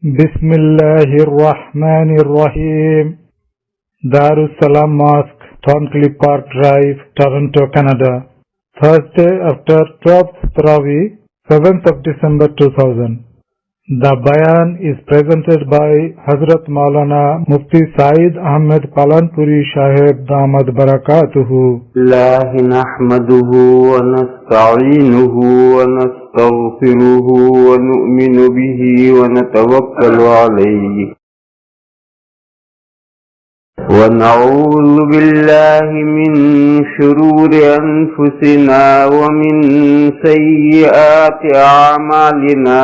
بسم الله الرحمن الرحيم. Darussalam Mosque, Thorncliffe Park Drive, Toronto, Canada. Thursday after 12th Tarawih, 7th of December 2000. The Bayan is presented by Hazrat Maulana Mufti Saeed Ahmed Palanpuri Sahib Damad Barakatuhu. الله نحمده ونستعينه ونستغفره ونؤمن به ونتوكل عليه ونعوذ بالله من شرور أنفسنا ومن سيئات أعمالنا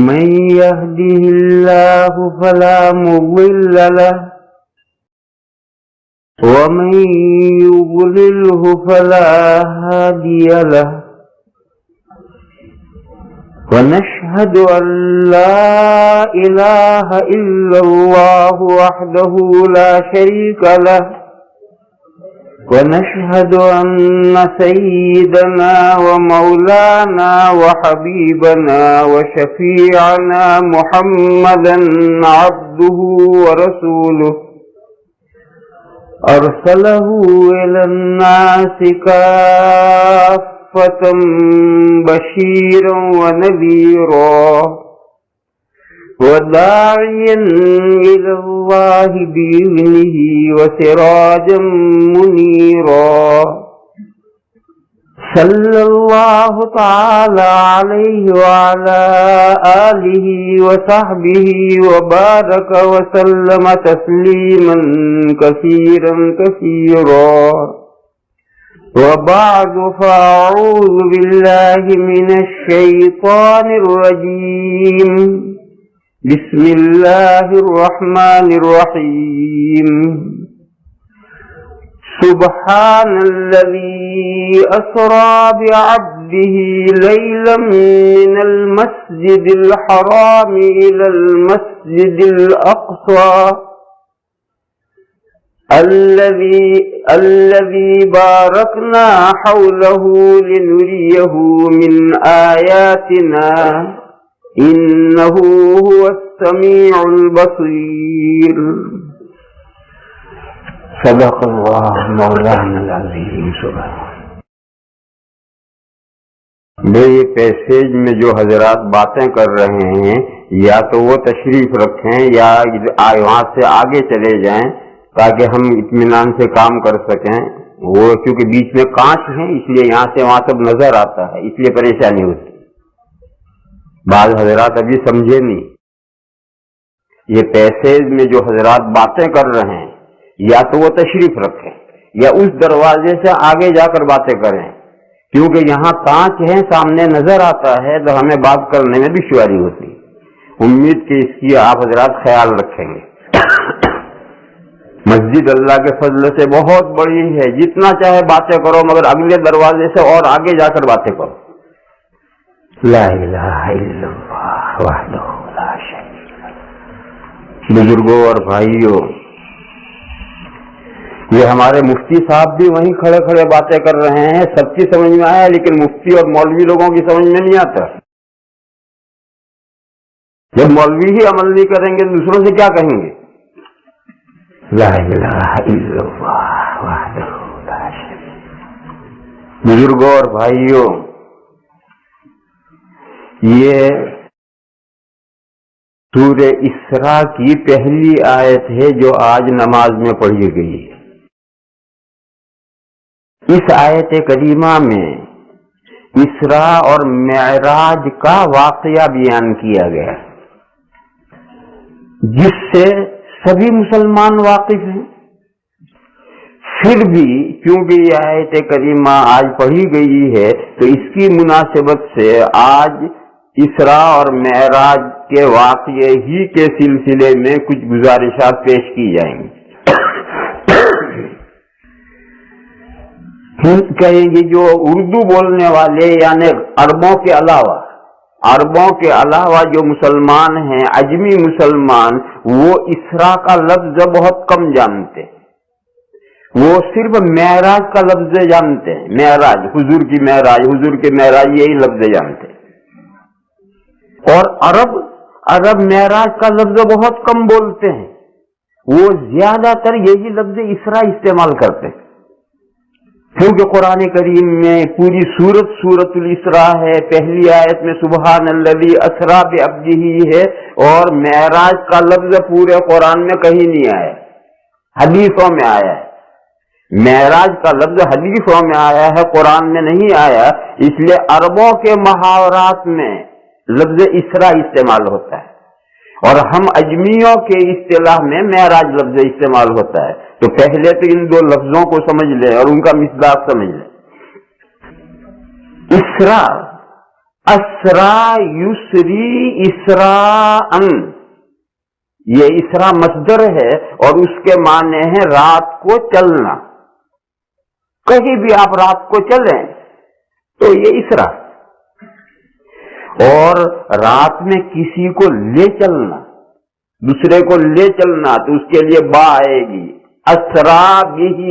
من يهده الله فلا مضل له ومن يضلله فلا هادي له ونشهد أن لا إله إلا الله وحده لا شريك له ونشهد أن سيدنا ومولانا وحبيبنا وشفيعنا محمدا عبده ورسوله أرسله إلى الناس كافة بشيرا ونذيرا وداعيا إلى الله بإذنه وسراجا منيرا صلى الله تعالى عليه وعلى آله وصحبه وبارك وسلم تسليما كثيرا كثيرا وبعد فأعوذ بالله من الشيطان الرجيم بسم الله الرحمن الرحيم سبحان الذي أسرى بعبده ليلا من المسجد الحرام إلى المسجد الأقصى الذي باركنا حوله لنريه من آياتنا إنه هو السميع البصير صدق اللہ مولانا العظیم سبحان. میرے پیسیج میں جو حضرات باتیں کر رہے ہیں یا تو وہ تشریف رکھیں یا وہاں سے آگے چلے جائیں تاکہ ہم اطمینان سے کام کر سکیں. وہ کیونکہ بیچ میں کانچ ہیں اس لیے یہاں سے وہاں سب نظر آتا ہے، اس لیے پریشانی ہوتی. بعض حضرات ابھی سمجھے نہیں. یہ پیسیج میں جو حضرات باتیں کر رہے ہیں یا تو وہ تشریف رکھیں یا اس دروازے سے آگے جا کر باتیں کریں، کیونکہ یہاں کانچ ہے سامنے نظر آتا ہے تو ہمیں بات کرنے میں دشواری ہوتی. امید کہ اس کی آپ حضرات خیال رکھیں گے. مسجد اللہ کے فضل سے بہت بڑی ہے، جتنا چاہے باتیں کرو مگر اگلے دروازے سے اور آگے جا کر باتیں کرو. لا الہ الا اللہ وحدہ لا شریک لہ. بزرگوں اور بھائیوں، یہ ہمارے مفتی صاحب بھی وہیں کھڑے کھڑے باتیں کر رہے ہیں. سب کی سمجھ میں آیا لیکن مفتی اور مولوی لوگوں کی سمجھ میں نہیں آتا. جب مولوی ہی عمل نہیں کریں گے دوسروں سے کیا کہیں گے؟ لا الہ الا اللہ وحدہ لا شریک لہ. بزرگوں اور بھائیوں، یہ سورہ اسراء کی پہلی آیت ہے جو آج نماز میں پڑھی گئی ہے. اس آیت کریمہ میں اسراء اور معراج کا واقعہ بیان کیا گیا جس سے سبھی مسلمان واقف ہیں. پھر بھی کیونکہ یہ آیت کریمہ آج پڑھی گئی ہے تو اس کی مناسبت سے آج اسراء اور معراج کے واقعے ہی کے سلسلے میں کچھ گزارشات پیش کی جائیں گی. کہیں گے جو اردو بولنے والے یعنی عربوں کے علاوہ جو مسلمان ہیں عجمی مسلمان، وہ اسراء کا لفظ بہت کم جانتے ہیں. وہ صرف معراج کا لفظ جانتے ہیں، معراج، حضور کی معراج، حضور کے معراج، یہی لفظ جانتے ہیں. اور عرب معراج کا لفظ بہت کم بولتے ہیں، وہ زیادہ تر یہی لفظ اسراء استعمال کرتے ہیں، کیونکہ قرآن کریم میں پوری سورۃ الاسراء ہے، پہلی آیت میں سبحان الذی اسریٰ بعبدہ ہے، اور معراج کا لفظ پورے قرآن میں کہیں نہیں آیا، حدیثوں میں آیا ہے۔ معراج کا لفظ حدیثوں میں آیا ہے، قرآن میں نہیں آیا، اس لیے عربوں کے محاورات میں لفظ اسراء استعمال ہوتا ہے، اور ہم اجمیوں کے اصطلاح میں معراج لفظ استعمال ہوتا ہے۔ تو پہلے تو ان دو لفظوں کو سمجھ لیں اور ان کا مصداق سمجھ لیں۔ اسراء، اسراء یسری اسراءً، یہ اسراء مصدر ہے اور اس کے معنی ہے رات کو چلنا، کہیں بھی آپ رات کو چلیں تو یہ اسراء، اور رات میں کسی کو لے چلنا، دوسرے کو لے چلنا، تو اس کے لیے با آئے گی، اسریٰ بہ۔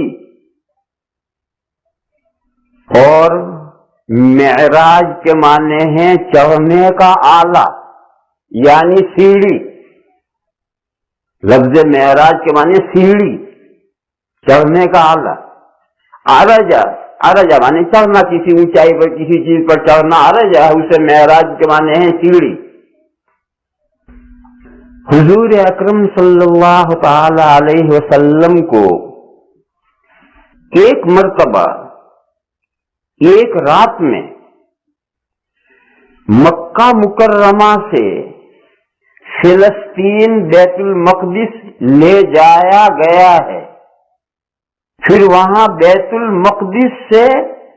اور معراج کے معنی ہیں چڑھنے کا آلہ، یعنی سیڑھی، لفظ معراج کے معنی سیڑھی، چڑھنے کا آلہ۔ عرجہ معنی چڑھنا، کسی اونچائی پر کسی چیز پر چڑھنا عرجہ، اسے معراج کے معنی ہیں سیڑھی۔ حضور اکرم صلی اللہ تعالی علیہ وسلم کو ایک مرتبہ ایک رات میں مکہ مکرمہ سے فلسطین بیت المقدس لے جایا گیا ہے، پھر وہاں بیت المقدس سے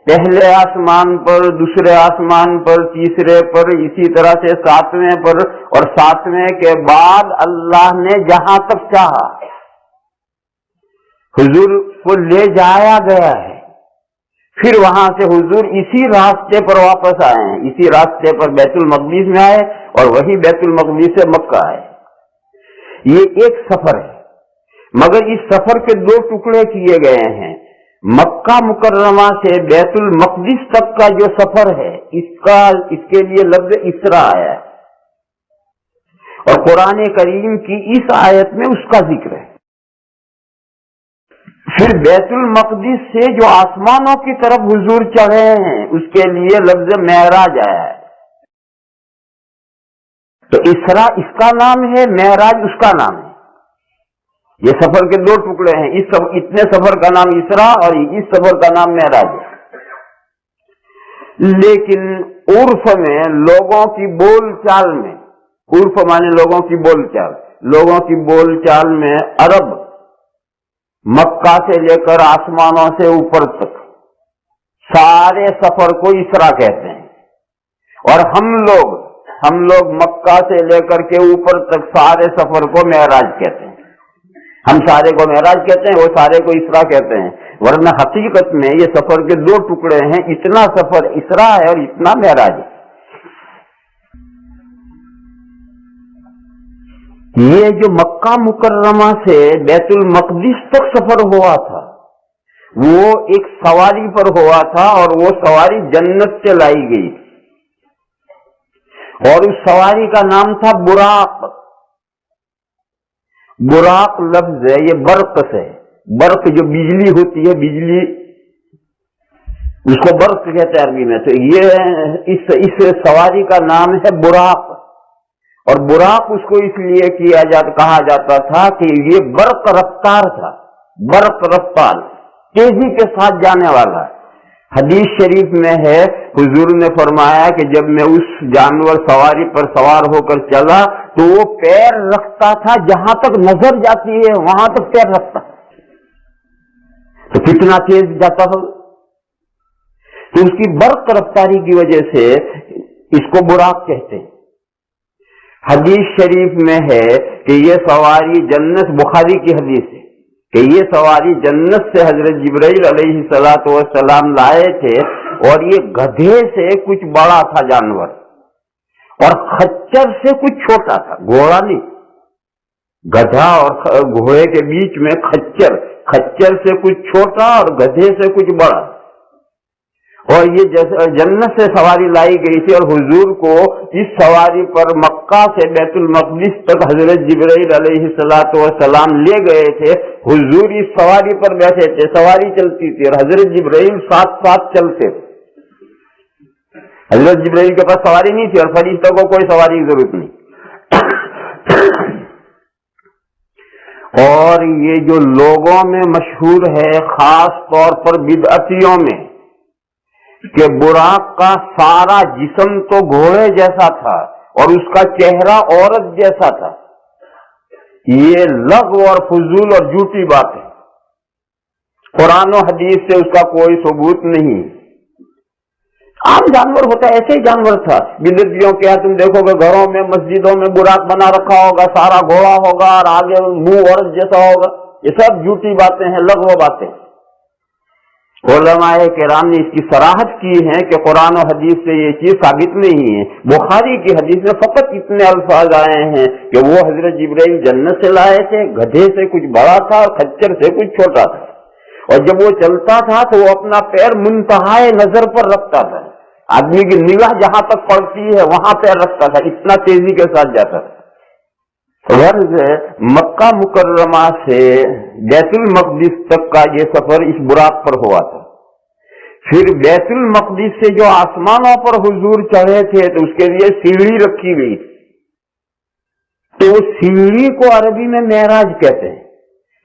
پہلے آسمان پر، دوسرے آسمان پر، تیسرے پر، اسی طرح سے ساتویں پر، اور ساتویں کے بعد اللہ نے جہاں تک چاہا حضور کو لے جایا گیا ہے، پھر وہاں سے حضور اسی راستے پر واپس آئے ہیں، اسی راستے پر بیت المقدس میں آئے اور وہی بیت المقدس سے مکہ آئے۔ یہ ایک سفر ہے، مگر اس سفر کے دو ٹکڑے کیے گئے ہیں۔ مکہ مکرمہ سے بیت المقدس تک کا جو سفر ہے، اس کے لیے لفظ اسراء آیا ہے، اور قرآن کریم کی اس آیت میں اس کا ذکر ہے۔ پھر بیت المقدس سے جو آسمانوں کی طرف حضور چڑھے ہیں، اس کے لیے لفظ معراج آیا ہے۔ تو اسراء اس کا نام ہے، معراج اس کا نام ہے۔ یہ سفر کے دو ٹکڑے ہیں، اتنے سفر کا نام اسراء اور اس سفر کا نام معراج ہے۔ لیکن عرف میں، لوگوں کی بول چال میں، عرف مانے لوگوں کی بول چال، لوگوں کی بول چال میں عرب مکہ سے لے کر آسمانوں سے اوپر تک سارے سفر کو اسراء کہتے ہیں، اور ہم لوگ مکہ سے لے کر کے اوپر تک سارے سفر کو معراج کہتے ہیں۔ ہم سارے کو معراج کہتے ہیں، وہ سارے کو اسراء کہتے ہیں، ورنہ حقیقت میں یہ سفر کے دو ٹکڑے ہیں، اتنا سفر اسراء ہے اور اتنا معراج ہے۔ یہ جو مکہ مکرمہ سے بیت المقدس تک سفر ہوا تھا، وہ ایک سواری پر ہوا تھا، اور وہ سواری جنت سے لائی گئی، اور اس سواری کا نام تھا براق۔ براق لفظ ہے، یہ برق سے، برق جو بجلی ہوتی ہے، بجلی اس کو برق کہتے ہیں عربی میں، تو یہ اس سواری کا نام ہے براق، اور براق اس کو اس لیے کہا جاتا تھا کہ یہ برق رفتار تھا، برق رفتار، تیزی کے ساتھ جانے والا۔ حدیث شریف میں ہے، حضور نے فرمایا کہ جب میں اس جانور سواری پر سوار ہو کر چلا تو وہ پیر رکھتا تھا، جہاں تک نظر جاتی ہے وہاں تک پیر رکھتا، تو کتنا تیز جاتا ہو۔ تو اس کی برق رفتاری کی وجہ سے اس کو براق کہتے ہیں۔ حدیث شریف میں ہے کہ یہ سواری جنت، بخاری کی حدیث ہے کہ یہ سواری جنت سے حضرت جبرائیل علیہ السلام لائے تھے، اور یہ گدھے سے کچھ بڑا تھا جانور، اور خچر سے کچھ چھوٹا تھا، گھوڑا نہیں، گدھا اور گھوڑے کے بیچ میں خچر سے کچھ چھوٹا اور گدھے سے کچھ بڑا، اور یہ جیسے جنت سے سواری لائی گئی تھی، اور حضور کو اس سواری پر مکہ سے بیت المقدس تک حضرت جبرائیل علیہ السلام لے گئے تھے. حضور اس سواری پر بیٹھے تھے، سواری چلتی تھی اور حضرت جبرائیل ساتھ ساتھ چلتے تھے. حضرت جبرائیل کے پاس سواری نہیں تھی اور فرشتوں کو کوئی سواری کی ضرورت نہیں. اور یہ جو لوگوں میں مشہور ہے، خاص طور پر بدعتیوں میں، کہ براق کا سارا جسم تو گھوڑے جیسا تھا اور اس کا چہرہ عورت جیسا تھا، یہ لغو اور فضول اور جھوٹی بات ہے. قرآن و حدیث سے اس کا کوئی ثبوت نہیں. عام جانور ہوتا ہے، ایسے ہی جانور تھا. بدعتیوں کے یہاں تم دیکھو گے گھروں میں مسجدوں میں براق بنا رکھا ہوگا، سارا گھوڑا ہوگا اور آگے منہ عورت جیسا ہوگا. یہ سب جھوٹی باتیں ہیں، لغو باتیں. علماء کرام نے اس کی صراحت کی ہے کہ قرآن و حدیث سے یہ چیز ثابت نہیں ہے. بخاری کی حدیث میں فقط اتنے الفاظ آئے ہیں کہ وہ حضرت جبرائیل جنت سے لائے تھے، گدھے سے کچھ بڑا تھا اور خچر سے کچھ چھوٹا تھا، اور جب وہ چلتا تھا تو وہ اپنا پیر منتہائے نظر پر رکھتا تھا. آدمی کی نگاہ جہاں تک پڑتی ہے وہاں پیر رکھتا تھا، اتنا تیزی کے ساتھ جاتا تھا. غرض مکہ مکرمہ سے بیت المقدس تک کا یہ سفر اس براق پر ہوا تھا. پھر بیت المقدس سے جو آسمانوں پر حضور چڑھے تھے تو اس کے لیے سیڑھی رکھی گئی تھی. تو اس سیڑھی کو عربی میں معراج کہتے ہیں.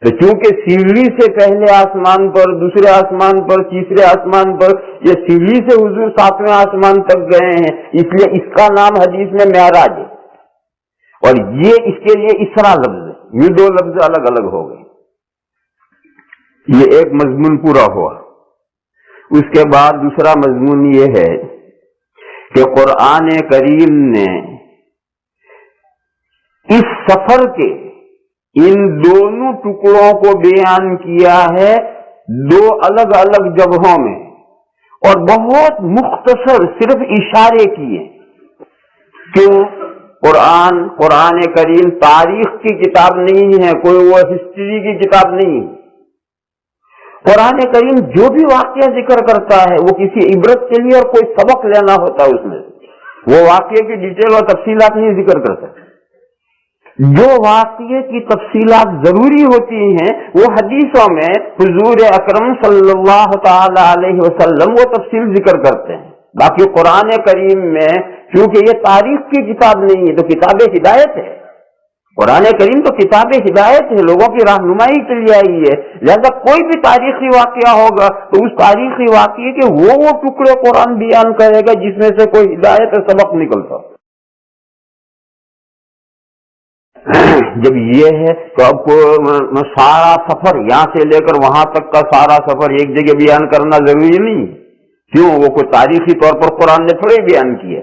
تو چونکہ سیڑھی سے پہلے آسمان پر، دوسرے آسمان پر، تیسرے آسمان پر، یہ سیڑھی سے حضور 7ویں آسمان تک گئے ہیں، اس لیے اس کا نام حدیث میں معراج ہے. اور یہ اس کے لیے اسرا لفظ ہے. یہ دو لفظ الگ الگ ہو گئے. یہ ایک مضمون پورا ہوا. اس کے بعد دوسرا مضمون یہ ہے کہ قرآن کریم نے اس سفر کے ان دونوں ٹکڑوں کو بیان کیا ہے دو الگ الگ جگہوں میں، اور بہت مختصر صرف اشارے کیے. کیوں؟ قرآن کریم تاریخ کی کتاب نہیں ہے، کوئی وہ ہسٹری کی کتاب نہیں ہے. قرآن کریم جو بھی واقعہ ذکر کرتا ہے وہ کسی عبرت کے لیے اور کوئی سبق لینا ہوتا ہے. اس میں وہ واقعے کی ڈیٹیل اور تفصیلات نہیں ذکر کرتا. جو واقعے کی تفصیلات ضروری ہوتی ہیں وہ حدیثوں میں حضور اکرم صلی اللہ تعالی علیہ وسلم وہ تفصیل ذکر کرتے ہیں. باقی قرآن کریم میں کیونکہ یہ تاریخ کی کتاب نہیں ہے تو کتاب ہدایت ہے. قرآن کریم تو کتاب ہدایت ہے، لوگوں کی رہنمائی کے لیے آئی ہے. لہذا کوئی بھی تاریخی واقعہ ہوگا تو اس تاریخی واقعے کے وہ ٹکڑے قرآن بیان کرے گا جس میں سے کوئی ہدایت اور سبق نکلتا. جب یہ ہے تو اب سارا سفر یہاں سے لے کر وہاں تک کا سارا سفر ایک جگہ بیان کرنا ضروری نہیں. کیوں؟ وہ کوئی تاریخی طور پر قرآن نے تھوڑے بیان کیے.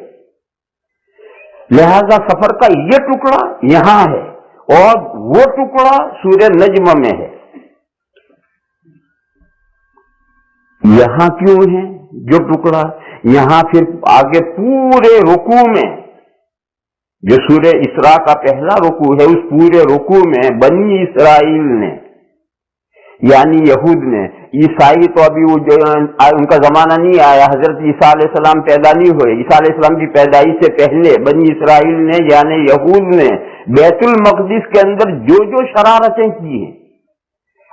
لہذا سفر کا یہ ٹکڑا یہاں ہے اور وہ ٹکڑا سورہ نجم میں ہے. یہاں کیوں ہے جو ٹکڑا؟ یہاں پھر آگے پورے رکوع میں جو سورہ اسراء کا پہلا رکوع ہے اس پورے رکوع میں بنی اسرائیل نے یعنی یہود نے، عیسائی تو ابھی ان کا زمانہ نہیں آیا، حضرت عیسیٰ علیہ السلام پیدا نہیں ہوئے. عیسیٰ علیہ السلام کی پیدائش سے پہلے بنی اسرائیل نے یعنی یہود نے بیت المقدس کے اندر جو جو شرارتیں کی ہیں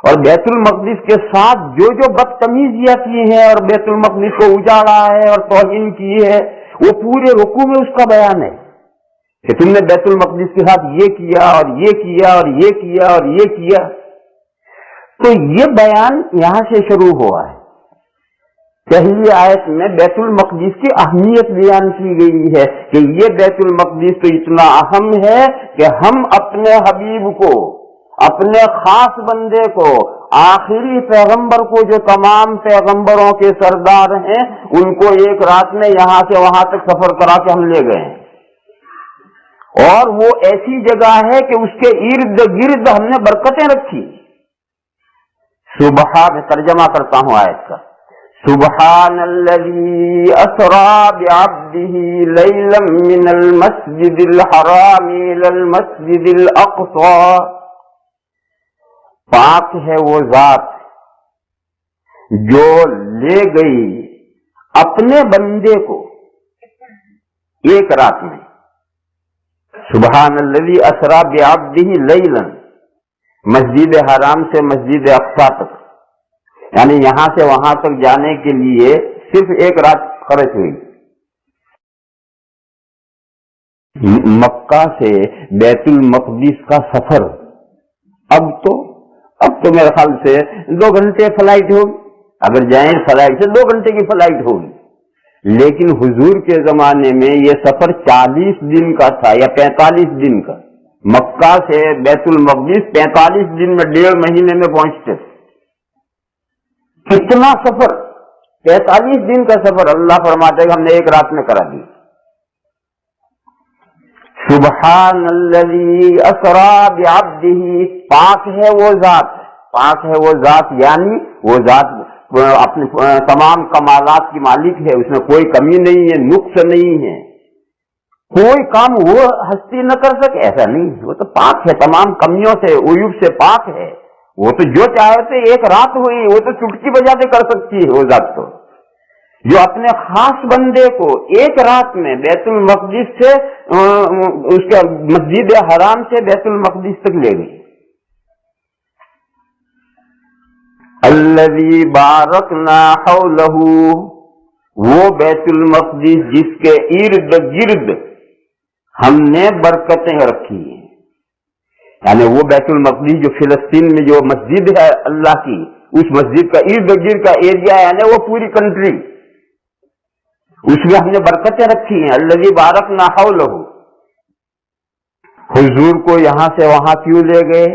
اور بیت المقدس کے ساتھ جو جو بدتمیزیاں کی ہیں اور بیت المقدس کو اجاڑا ہے اور توہین کی ہے، وہ پورے رکوع میں اس کا بیان ہے کہ تم نے بیت المقدس کے ساتھ یہ کیا اور یہ کیا اور یہ کیا اور یہ کیا. تو یہ بیان یہاں سے شروع ہوا ہے. پہلی آیت میں بیت المقدس کی اہمیت بیان کی گئی ہے کہ یہ بیت المقدس تو اتنا اہم ہے کہ ہم اپنے حبیب کو، اپنے خاص بندے کو، آخری پیغمبر کو جو تمام پیغمبروں کے سردار ہیں ان کو ایک رات میں یہاں سے وہاں تک سفر کرا کے ہم لے گئے ہیں. اور وہ ایسی جگہ ہے کہ اس کے ارد گرد ہم نے برکتیں رکھی. میں ترجمہ کرتا ہوں آیت کا. سبحان الذی اسری بعبدہ لیلا من المسجد الحرام الی المسجد الاقصی. پاک ہے وہ ذات جو لے گئی اپنے بندے کو ایک رات میں، سبحان الذی اسری بعبدہ لیلا، مسجد حرام سے مسجد اقصی تک، یعنی یہاں سے وہاں تک جانے کے لیے صرف ایک رات خرچ ہوئی۔ مکہ سے بیت المقدس کا سفر اب تو میرے خیال سے 2 گھنٹے فلائٹ ہوگی، اگر جائیں فلائٹ سے 2 گھنٹے کی فلائٹ ہوگی، لیکن حضور کے زمانے میں یہ سفر 40 دن کا تھا یا 45 دن کا، مکہ سے بیت المقدس 45 دن میں، 1.5 مہینے میں پہنچتے تھے۔ کتنا سفر، 45 دن کا سفر اللہ فرماتے ہیں کہ ہم نے ایک رات میں کرا دیا۔ سبحان الذی اسری بعبدہ، پاک ہے وہ ذات، پاک ہے وہ ذات، یعنی وہ ذات اپنے تمام کمالات کی مالک ہے، اس میں کوئی کمی نہیں ہے، نقص نہیں ہے، کوئی کام وہ ہستی نہ کر سکے، ایسا نہیں، وہ تو پاک ہے، تمام کمیوں سے عیوب سے پاک ہے، وہ تو جو چاہے تو ایک رات ہوئی وہ تو چٹکی بجاتے کر سکتی ہے، وہ ذات تو جو اپنے خاص بندے کو ایک رات میں بیت المقدس سے اس کا مسجد حرام سے بیت المقدس تک لے گئی۔ الذی بارکنا حولہ، وہ بیت المقدس جس کے ارد گرد ہم نے برکتیں رکھی ہیں، یعنی وہ بیت المقدس جو فلسطین میں جو مسجد ہے اللہ کی، اس مسجد کا ارد گرد کا ایریا یعنی وہ پوری کنٹری، اس میں ہم نے برکتیں رکھی ہیں۔ الذی بارکنا حولہ، حضور کو یہاں سے وہاں کیوں لے گئے؟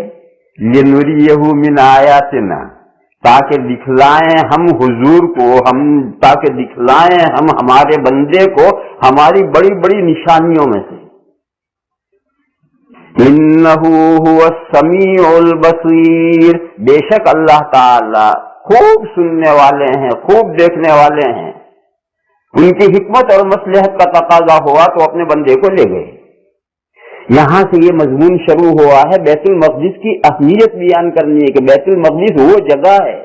لنریہ من آیاتنا، تاکہ دکھلائیں ہم حضور کو، تاکہ دکھلائیں ہم ہمارے بندے کو ہماری بڑی بڑی نشانیوں میں سے۔ انہ هو السمیع البصیر، بے شک اللہ تعالی خوب سننے والے ہیں، خوب دیکھنے والے ہیں۔ ان کی حکمت اور مصلحت کا تقاضا ہوا تو اپنے بندے کو لے گئے۔ یہاں سے یہ مضمون شروع ہوا ہے بیت المقدس کی اہمیت بیان کرنی ہے کہ بیت المقدس وہ جگہ ہے۔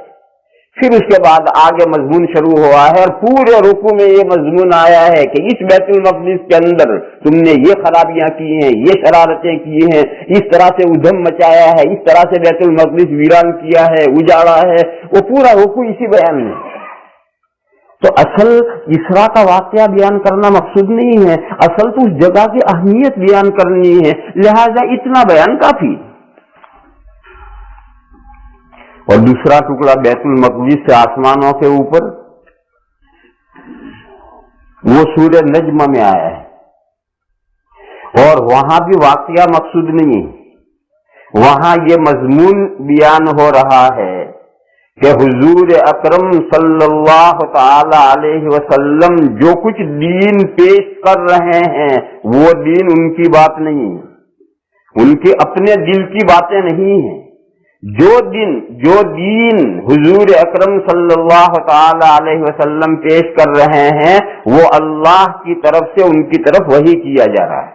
پھر اس کے بعد آگے مضمون شروع ہوا ہے اور پورے رکوع میں یہ مضمون آیا ہے کہ اس بیت المقدس کے اندر تم نے یہ خرابیاں کی ہیں، یہ شرارتیں کی ہیں، اس طرح سے ادھم مچایا ہے، اس طرح سے بیت المقدس ویران کیا ہے، اجاڑا ہے، وہ پورا رکوع اسی بیان میں۔ تو اصل اسراء کا واقعہ بیان کرنا مقصود نہیں ہے، اصل تو اس جگہ کی اہمیت بیان کرنی ہے، لہذا اتنا بیان کافی۔ اور دوسرا ٹکڑا بیت المقدس سے آسمانوں کے اوپر، وہ سورہ نجم میں آیا ہے، اور وہاں بھی واقعہ مقصود نہیں ہے، وہاں یہ مضمون بیان ہو رہا ہے کہ حضور اکرم صلی اللہ تعالی علیہ وسلم جو کچھ دین پیش کر رہے ہیں وہ دین ان کی بات نہیں ہے، ان کے اپنے دل کی باتیں نہیں ہیں۔ جو دین حضور اکرم صلی اللہ تعالی علیہ وسلم پیش کر رہے ہیں وہ اللہ کی طرف سے ان کی طرف وحی کیا جا رہا ہے۔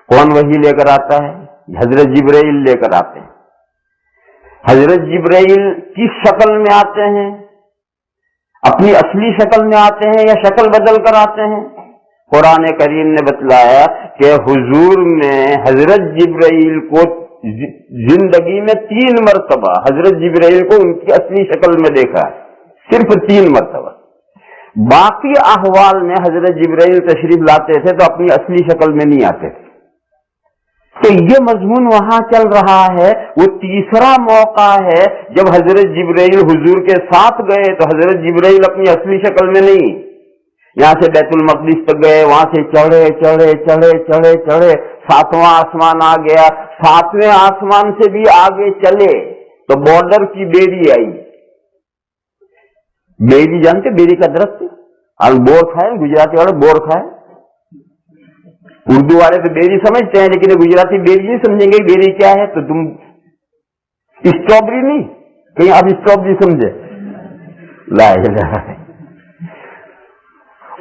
کون وحی لے کر آتا ہے؟ حضرت جبرائیل لے کر آتے ہیں۔ حضرت جبرائیل کس شکل میں آتے ہیں؟ اپنی اصلی شکل میں آتے ہیں یا شکل بدل کر آتے ہیں؟ قرآن کریم نے بتلایا کہ حضور نے حضرت جبرائیل کو زندگی میں 3 مرتبہ حضرت جبرائیل کو ان کی اصلی شکل میں دیکھا ہے، صرف 3 مرتبہ۔ باقی احوال میں حضرت جبرائیل تشریف لاتے تھے تو اپنی اصلی شکل میں نہیں آتے تھے۔ تو یہ مضمون وہاں چل رہا ہے، وہ تیسرا موقع ہے جب حضرت جبرائیل حضور کے ساتھ گئے تو حضرت جبرائیل اپنی اصلی شکل میں نہیں، یہاں سے بیت المقدس تک گئے، وہاں سے چڑھے چڑھے چڑھے چڑھے چڑھے 7واں آسمان آ گیا، 7ویں آسمان سے بھی آگے چلے تو بارڈر کی بیری آئی۔ بیری جانتے؟ بیری کا درخت، بور کھائے گجراتی والے، بور کھائے، اردو والے تو بیری سمجھتے ہیں لیکن گجراتی بیری نہیں سمجھیں گے بیری کیا ہے، تو تم اسٹرابری نہیں، کہیں آپ اسٹرابری سمجھے، لا الہ۔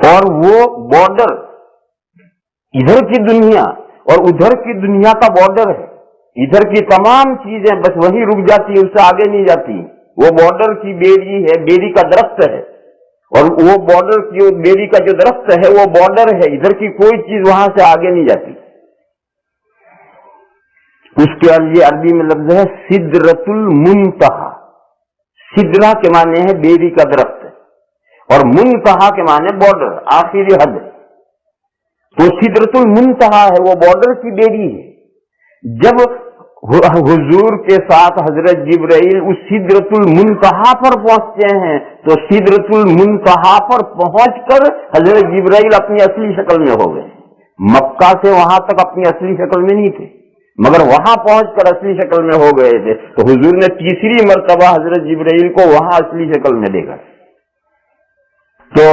اور وہ بارڈر ادھر کی دنیا اور ادھر کی دنیا کا بارڈر ہے، ادھر کی تمام چیزیں بس وہیں رک جاتی ہیں، اس سے آگے نہیں جاتی، وہ بارڈر کی بیری ہے، بیری کا درخت ہے، اور وہ بارڈر کی بیری کا جو درخت ہے وہ بارڈر ہے, ادھر کی کوئی چیز وہاں سے آگے نہیں جاتی. اس کے لیے عربی میں لفظ ہے سدرۃ المنتہا. سدرہ کے معنی ہے بیری کا درخت اور منتہا کے معنی بارڈر, آخری حد. تو سدرۃ المنتہا ہے, وہ بارڈر کی بیری ہے. جب حضور کے ساتھ حضرت جبرائیل اس سدرۃ المنتہا پر پہنچتے ہیں تو سدرۃ المنتہا پر پہنچ کر حضرت جبرائیل اپنی اصلی شکل میں ہو گئے. مکہ سے وہاں تک اپنی اصلی شکل میں نہیں تھے, مگر وہاں پہنچ کر اصلی شکل میں ہو گئے تھے. تو حضور نے تیسری مرتبہ حضرت جبرائیل کو وہاں اصلی شکل میں دیکھا. تو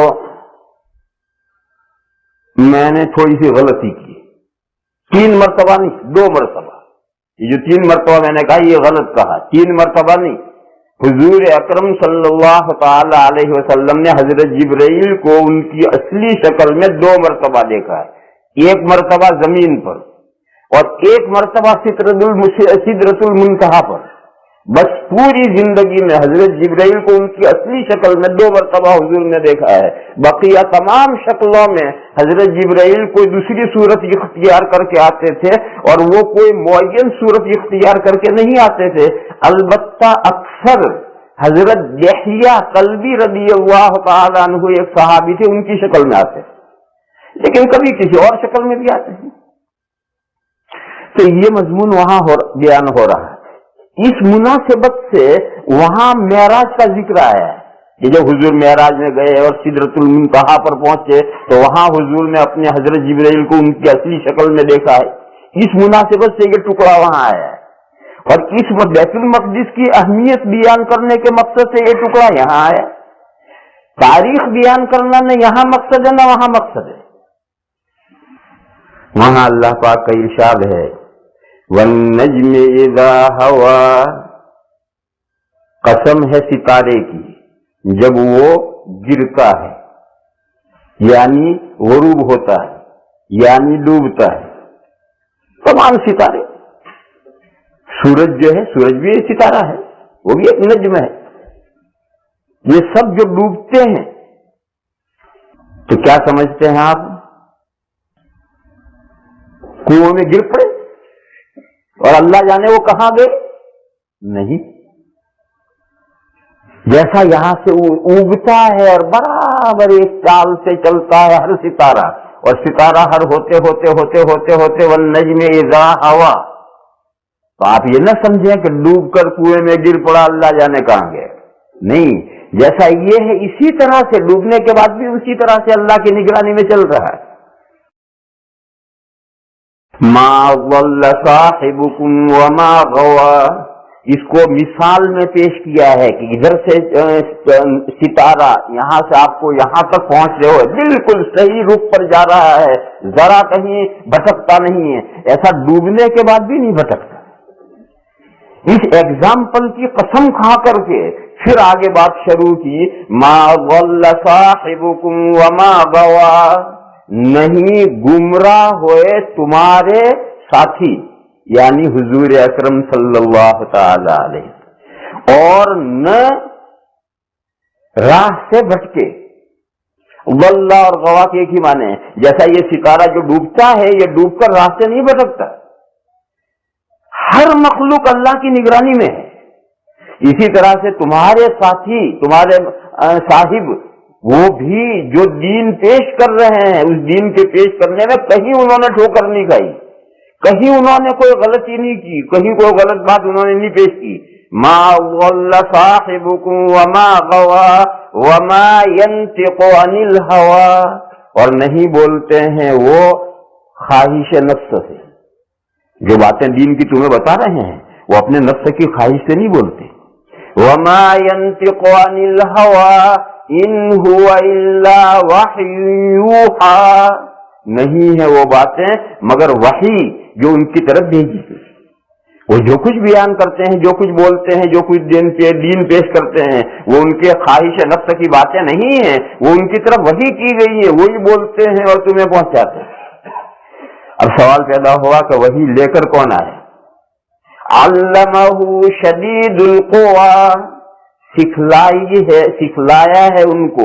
میں نے تھوڑی سی غلطی کی, 3 مرتبہ نہیں 2 مرتبہ. یہ جو 3 مرتبہ میں نے کہا یہ غلط کہا, 3 مرتبہ نہیں. حضور اکرم صلی اللہ تعالی علیہ وسلم نے حضرت جبرائیل کو ان کی اصلی شکل میں 2 مرتبہ دیکھا ہے. 1 مرتبہ زمین پر اور 1 مرتبہ سدرۃ المنتہا پر. بس پوری زندگی میں حضرت جبرائیل کو ان کی اصلی شکل میں 2 مرتبہ حضور نے دیکھا ہے. بقیہ تمام شکلوں میں حضرت جبرائیل کوئی دوسری صورت اختیار کر کے آتے تھے اور وہ کوئی معین صورت اختیار کر کے نہیں آتے تھے. البتہ اکثر حضرت یحییٰ کلبی رضی اللہ تعالیٰ عنہ ایک صحابی تھے, ان کی شکل میں آتے, لیکن کبھی کسی اور شکل میں بھی آتے ہیں. تو یہ مضمون وہاں بیان ہو رہا ہے. اس مناسبت سے وہاں معراج کا ذکر آیا ہے کہ جب حضور معراج میں گئے اور سدرۃ المنتہا پر پہنچے تو وہاں حضور نے اپنے حضرت جبرائیل کو ان کی اصلی شکل میں دیکھا ہے. اس مناسبت سے یہ ٹکڑا وہاں آیا ہے, اور اس بیت المقدس کی اہمیت بیان کرنے کے مقصد سے یہ ٹکڑا یہاں آیا. تاریخ بیان کرنا نہ یہاں مقصد ہے نہ وہاں مقصد ہے. وہاں اللہ پاک کا ارشاد ہے وَالنَّجْمِ إِذَا هَوَى, قسم ہے ستارے کی جب وہ گرتا ہے, یعنی غروب ہوتا ہے, یعنی ڈوبتا ہے. تمام ستارے, سورج جو ہے سورج بھی ایک ستارہ ہے, وہ بھی ایک نجم ہے. یہ سب جو ڈوبتے ہیں تو کیا سمجھتے ہیں آپ؟ کنویں میں گر پڑے اور اللہ جانے وہ کہاں گئے؟ نہیں. جیسا یہاں سے اگتا ہے اور برابر ایک چال سے چلتا ہے ہر ستارہ, اور ستارہ ہر ہوتے ہوتے ہوتے ہوتے ہوتے والنجم اذا ہوا, تو آپ یہ نہ سمجھیں کہ ڈوب کر کنویں میں گر پڑا اللہ جانے کہاں گئے. نہیں, جیسا یہ ہے اسی طرح سے ڈوبنے کے بعد بھی اسی طرح سے اللہ کی نگرانی میں چل رہا ہے. ما ضل صاحبكم وما غوى, اس کو مثال میں پیش کیا ہے کہ ادھر سے ستارہ یہاں سے آپ کو یہاں تک پہنچ رہے ہو, بالکل صحیح رخ پر جا رہا ہے, ذرا کہیں بھٹکتا نہیں ہے. ایسا ڈوبنے کے بعد بھی نہیں بھٹکتا. اس ایگزامپل کی قسم کھا کر کے پھر آگے بات شروع کی ما ضل صاحبكم وما غوى, نہیں گمراہ ہوئے تمہارے ساتھی یعنی حضور اکرم صلی اللہ تعالی علیہ, اور نہ راہ سے بھٹکے. واللہ اور غوا کے ایک ہی معنی ہے. جیسا یہ ستارہ جو ڈوبتا ہے یہ ڈوب کر راہ سے نہیں بھٹکتا, ہر مخلوق اللہ کی نگرانی میں ہے. اسی طرح سے تمہارے ساتھی تمہارے صاحب وہ بھی جو دین پیش کر رہے ہیں, اس دین کے پیش کرنے میں کہیں انہوں نے ٹھوکر نہیں کھائی, کہیں انہوں نے کوئی غلطی نہیں کی, کہیں کوئی غلط بات انہوں نے نہیں پیش کی. ما ضل صاحبكم وما غوى وما ينطق عن الهوى, اور نہیں بولتے ہیں وہ خواہش نفس سے. جو باتیں دین کی تمہیں بتا رہے ہیں وہ اپنے نفس کی خواہش سے نہیں بولتے. وما ينطق عن الهوى ان هو الا وحی یوحی, نہیں ہے وہ باتیں مگر وحی جو ان کی طرف بھیجی گئی. وہ جو کچھ بیان کرتے ہیں, جو کچھ بولتے ہیں, جو کچھ دین پیش کرتے ہیں, وہ ان کے خواہش نفس کی باتیں نہیں ہیں, وہ ان کی طرف وحی کی گئی ہے, وہی بولتے ہیں اور تمہیں پہنچاتے ہیں. اب سوال پیدا ہوا کہ وحی لے کر کون آئے؟ علمہ شدید القوی, سکھلایا ہے ان کو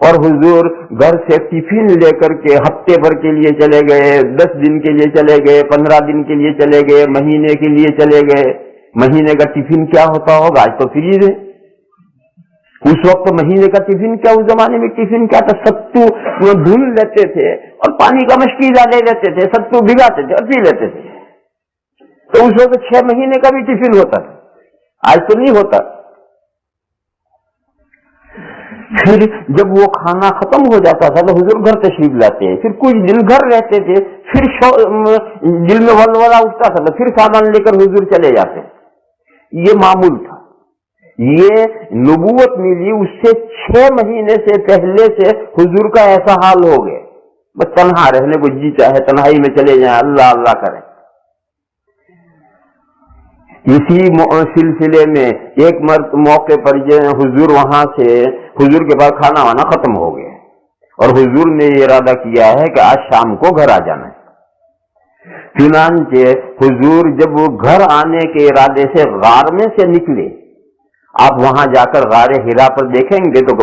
اور حضور گھر سے ٹفن لے کر کے ہفتے بھر کے لیے چلے گئے، 10 دن کے لیے چلے گئے، 15 دن کے لیے چلے گئے، مہینے کے لیے چلے گئے۔ مہینے کا ٹفن کیا ہوتا ہوگا؟ آج تو فریج ہے، اس وقت مہینے کا ٹفن کیا، اس زمانے میں ٹفن کیا تھا؟ ستو دھل لیتے تھے اور پانی کا مشکیزہ لے لیتے تھے، ستو بھگاتے تھے اور پی لیتے تھے۔ تو اس وقت 6 مہینے کا بھی ٹفن ہوتا تھا، آج تو نہیں ہوتا۔ پھر جب وہ کھانا ختم ہو جاتا تھا تو حضور گھر تشریف لاتے ہیں، پھر کچھ دن گھر رہتے تھے، پھر دل میں ولولہ اٹھتا تھا تو پھر سامان لے کر حضور چلے جاتے۔ یہ معمول تھا۔ یہ نبوت ملی اس سے 6 مہینے سے پہلے سے حضور کا ایسا حال ہو گیا، بس تنہا رہنے کو جی چاہے تنہائی میں چلے جائیں، اللہ اللہ کریں۔ اسی سلسلے میں ایک موقع پر حضور وہاں سے حضور کے پاس کھانا وانا ختم ہو گیا اور حضور نے یہ ارادہ کیا ہے کہ آج شام کو گھر آ جانا ہے۔ چنانچہ حضور جب وہ گھر آنے کے ارادے سے غار میں سے نکلے، آپ وہاں جا کر غار ہرا پر دیکھیں گے تو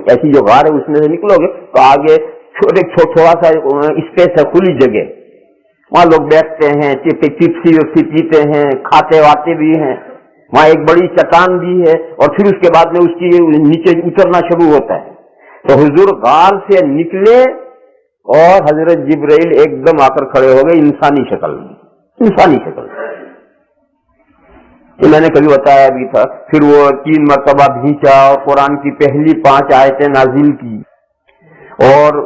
ایسی جو غار ہے اس میں سے نکلو گے تو آگے تھوڑا سا اسپیس ہے، کھلی جگہ، وہاں لوگ بیٹھتے ہیں، چپسی پیتے ہیں، کھاتے واتے بھی ہیں، وہاں ایک بڑی چٹان بھی ہے اور پھر اس کے بعد میں اس کی نیچے اترنا شروع ہوتا ہے۔ تو حضور غار سے نکلے اور حضرت جبرائیل ایک دم آ کر کھڑے ہو گئے انسانی شکل میں، انسانی شکل میں۔ میں نے کبھی بتایا بھی تھا۔ پھر وہ 3 مرتبہ بھیچا اور قرآن کی پہلی 5 آیتیں نازل کی اور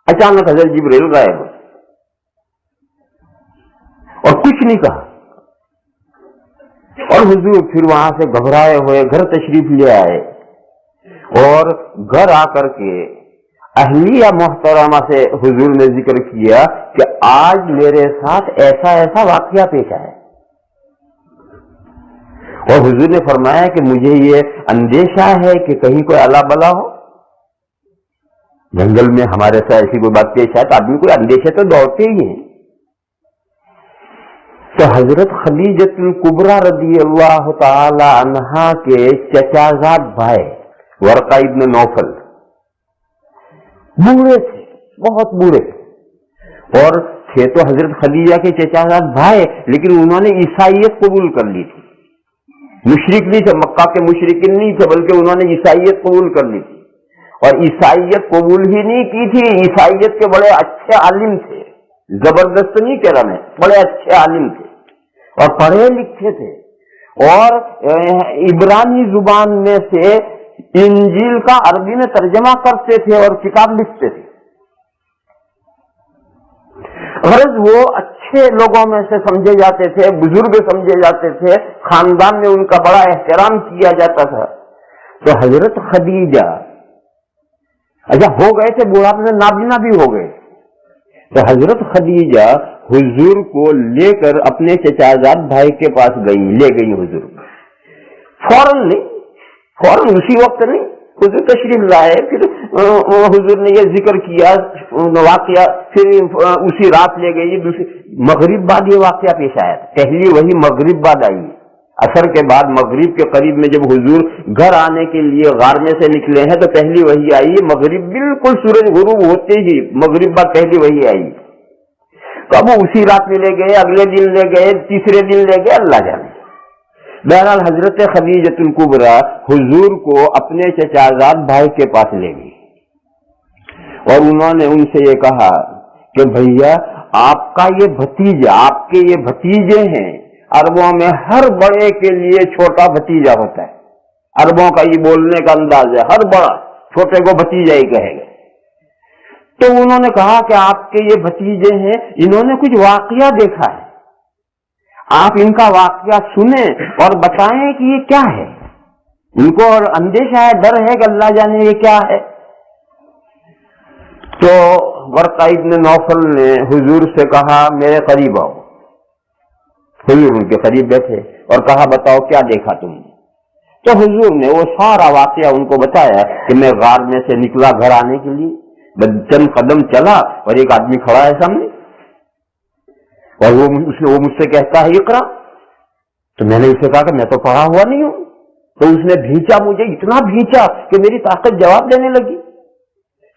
اچانک حضرت جبرائیل غائب اور کچھ نہیں کہا، اور حضور پھر وہاں سے گھبرائے ہوئے گھر تشریف لے آئے اور گھر آ کر کے اہلیہ محترمہ سے حضور نے ذکر کیا کہ آج میرے ساتھ ایسا ایسا واقعہ پیش آیا، اور حضور نے فرمایا کہ مجھے یہ اندیشہ ہے کہ کہیں کوئی الا بلا ہو۔ جنگل میں ہمارے ساتھ ایسی کوئی بات پیش آئے تو آدمی کوئی اندیشے تو دوڑتے ہی ہیں۔ تو حضرت خدیجۃ الکبریٰ رضی اللہ تعالی عنہا کے چچازاد بھائی ورقہ ابن نوفل بوڑھے تھے، بہت بوڑھے، اور تھے تو حضرت خدیجہ کے چچازاد بھائی، لیکن انہوں نے عیسائیت قبول کر لی تھی۔ مشرک نہیں تھے، مکہ کے مشرکین نہیں تھے، بلکہ انہوں نے عیسائیت قبول کر لی تھی، اور عیسائیت قبول ہی نہیں کی تھی، عیسائیت کے بڑے اچھے عالم تھے، زبردست نہیں کہہ رہا میں، بڑے اچھے عالم تھے اور پڑھے لکھے تھے، اور عبرانی زبان میں سے انجیل کا عربی میں ترجمہ کرتے تھے اور کتاب لکھتے تھے۔ غرض وہ اچھے لوگوں میں سے سمجھے جاتے تھے، بزرگ سمجھے جاتے تھے، خاندان میں ان کا بڑا احترام کیا جاتا تھا۔ تو حضرت خدیجہ اچھا ہو گئے تھے، بڑھاپے میں نابینا بھی ہو گئے، تو حضرت خدیجہ حضور کو لے کر اپنے چچازاد بھائی کے پاس لے گئی حضور، فوراً نہیں، فوراً اسی وقت نہیں، حضور تشریف لائے، پھر حضور نے یہ ذکر کیا واقعہ، پھر اسی رات لے گئی، دوسری مغرب بعد یہ واقعہ پیش آیا تھا، پہلی وہی مغرب بعد آئی، عصر کے بعد مغرب کے قریب میں جب حضور گھر آنے کے لیے غار میں سے نکلے ہیں تو پہلی وحی آئی، مغرب بالکل سورج غروب ہوتے ہی مغرب بعد پہلی وحی آئی۔ تو اب اسی رات میں لے گئے، اگلے دن لے گئے، تیسرے دن لے گئے، اللہ جانے۔ بہرحال حضرت خدیجۃ الکبریٰ حضور کو اپنے چچازاد بھائی کے پاس لے گئی اور انہوں نے ان سے یہ کہا کہ بھیا آپ کا یہ بھتیجا، آپ کے یہ بھتیجے ہیں، عربوں میں ہر بڑے کے لیے چھوٹا بھتیجا ہوتا ہے، عربوں کا یہ بولنے کا انداز ہے، ہر بڑا چھوٹے کو بھتیجا ہی کہے گا۔ تو انہوں نے کہا کہ آپ کے یہ بھتیجے ہیں، انہوں نے کچھ واقعہ دیکھا ہے، آپ ان کا واقعہ سنیں اور بتائیں کہ یہ کیا ہے، ان کو اور اندیشہ ہے، ڈر ہے کہ اللہ جانے یہ کیا ہے۔ تو ورقہ ابن نوفل نے حضور سے کہا میرے قریب آؤ، حضور ان کے قریب بیٹھے اور کہا بتاؤ کیا دیکھا تم نے؟ تو حضور نے وہ سارا واقعہ ان کو بتایا کہ میں غار میں سے نکلا گھر آنے کے لیے، چند قدم چلا اور ایک آدمی کھڑا ہے سامنے اور وہ مجھ سے کہتا ہے اقرا، تو میں نے اسے کہا کہ میں تو پڑھا ہوا نہیں ہوں، تو اس نے بھینچا مجھے، اتنا بھینچا کہ میری طاقت جواب دینے لگی.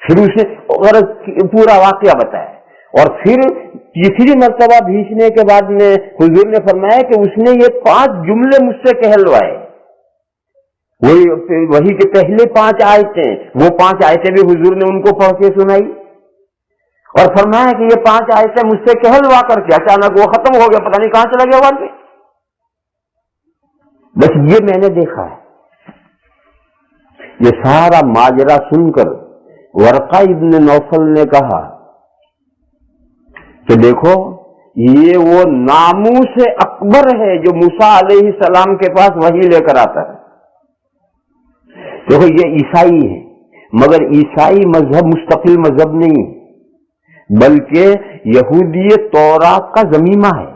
پھر اس نے پورا واقعہ بتایا. اور پھر تیسری مرتبہ بھینچنے کے بعد میں حضور نے فرمایا کہ اس نے یہ 5 جملے مجھ سے کہلوائے. وہی کے پہلے 5 آیتیں، وہ 5 آیتیں بھی حضور نے ان کو پڑھ کے سنائی اور فرمایا کہ یہ 5 آیتیں مجھ سے کہلوا کر کے اچانک وہ ختم ہو گیا، پتہ نہیں کہاں چلا گیا بعد میں. بس یہ میں نے دیکھا ہے. یہ سارا ماجرا سن کر ورقہ ابن نوفل نے کہا کہ دیکھو یہ وہ ناموس اکبر ہے جو موسیٰ علیہ السلام کے پاس وحی لے کر آتا ہے. دیکھو یہ عیسائی ہے، مگر عیسائی مذہب مستقل مذہب نہیں بلکہ یہودیت تورات کا ضمیمہ ہے.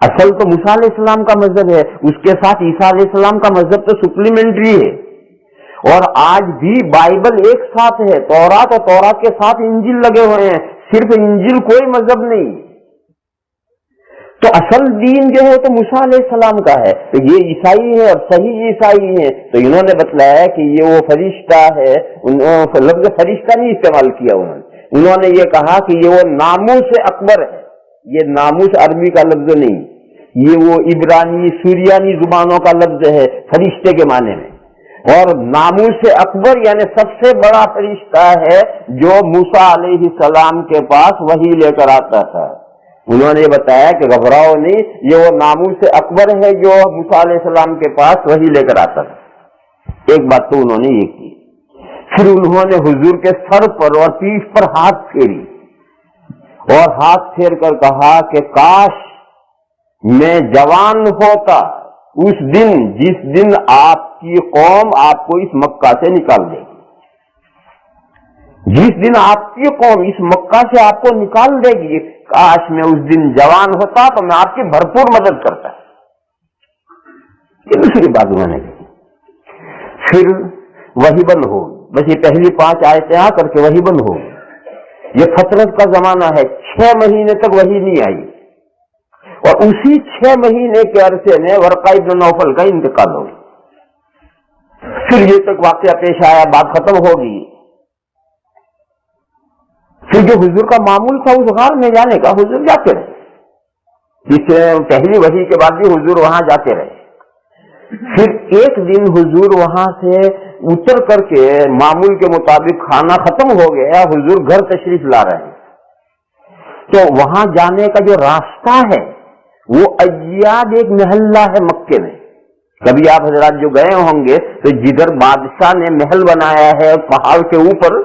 اصل تو موسیٰ علیہ السلام کا مذہب ہے، اس کے ساتھ عیسیٰ علیہ السلام کا مذہب تو سپلیمنٹری ہے. اور آج بھی بائبل ایک ساتھ ہے، تورات اور تورات کے ساتھ انجیل لگے ہوئے ہیں، صرف انجیل کوئی مذہب نہیں. تو اصل دین جو ہے تو موسیٰ علیہ السلام کا ہے. تو یہ عیسائی ہے اور صحیح عیسائی ہیں. تو انہوں نے بتلایا کہ یہ وہ فرشتہ ہے، لفظ فرشتہ نہیں استعمال کیا انہوں نے یہ کہا کہ یہ وہ ناموس اکبر ہے. یہ ناموس عربی کا لفظ نہیں، یہ وہ عبرانی سوریانی زبانوں کا لفظ ہے فرشتے کے معنی میں. اور ناموس اکبر یعنی سب سے بڑا فرشتہ ہے جو موسیٰ علیہ السلام کے پاس وحی لے کر آتا تھا. انہوں نے یہ بتایا کہ گھبراؤ نہیں، یہ وہ ناموس اکبر ہے جو موسیٰ علیہ السلام کے پاس وحی لے کر آتا تھا. ایک بات تو انہوں نے یہ کی. پھر انہوں نے حضور کے سر پر اور پیٹھ پر ہاتھ پھیری اور ہاتھ پھیر کر کہا کہ کاش میں جوان ہوتا اس دن جس دن آپ کی قوم آپ کو اس مکہ سے نکال دے گی. جس دن آپ کی قوم اس مکہ سے آپ کو نکال دے گی، کاش میں اس دن جوان ہوتا تو میں آپ کی بھرپور مدد کرتا. یہ دوسری بات انہوں نے کہی. پھر وحی بند ہو، بس یہ پہلی 5 آیتیں آ کر کے وحی بند ہو. یہ فترت کا زمانہ ہے، 6 مہینے تک وحی نہیں آئی. اور اسی 6 مہینے کے عرصے میں ورقہ ابن نوفل کا انتقال ہو. پھر یہ تک واقعہ پیش آیا، بات ختم ہوگی. پھر جو حضور کا معمول تھا اس غار میں جانے کا، حضور جاتے رہے. اس پہلی وحی کے بعد بھی حضور وہاں جاتے رہے. پھر ایک دن حضور وہاں سے اتر کر کے معمول کے مطابق کھانا ختم ہو گیا، حضور گھر تشریف لا رہے ہیں. تو وہاں جانے کا جو راستہ ہے وہ ایاد ایک محلہ ہے مکے میں. کبھی آپ حضرات جو گئے ہوں گے تو جدھر بادشاہ نے محل بنایا ہے پہاڑ کے اوپر،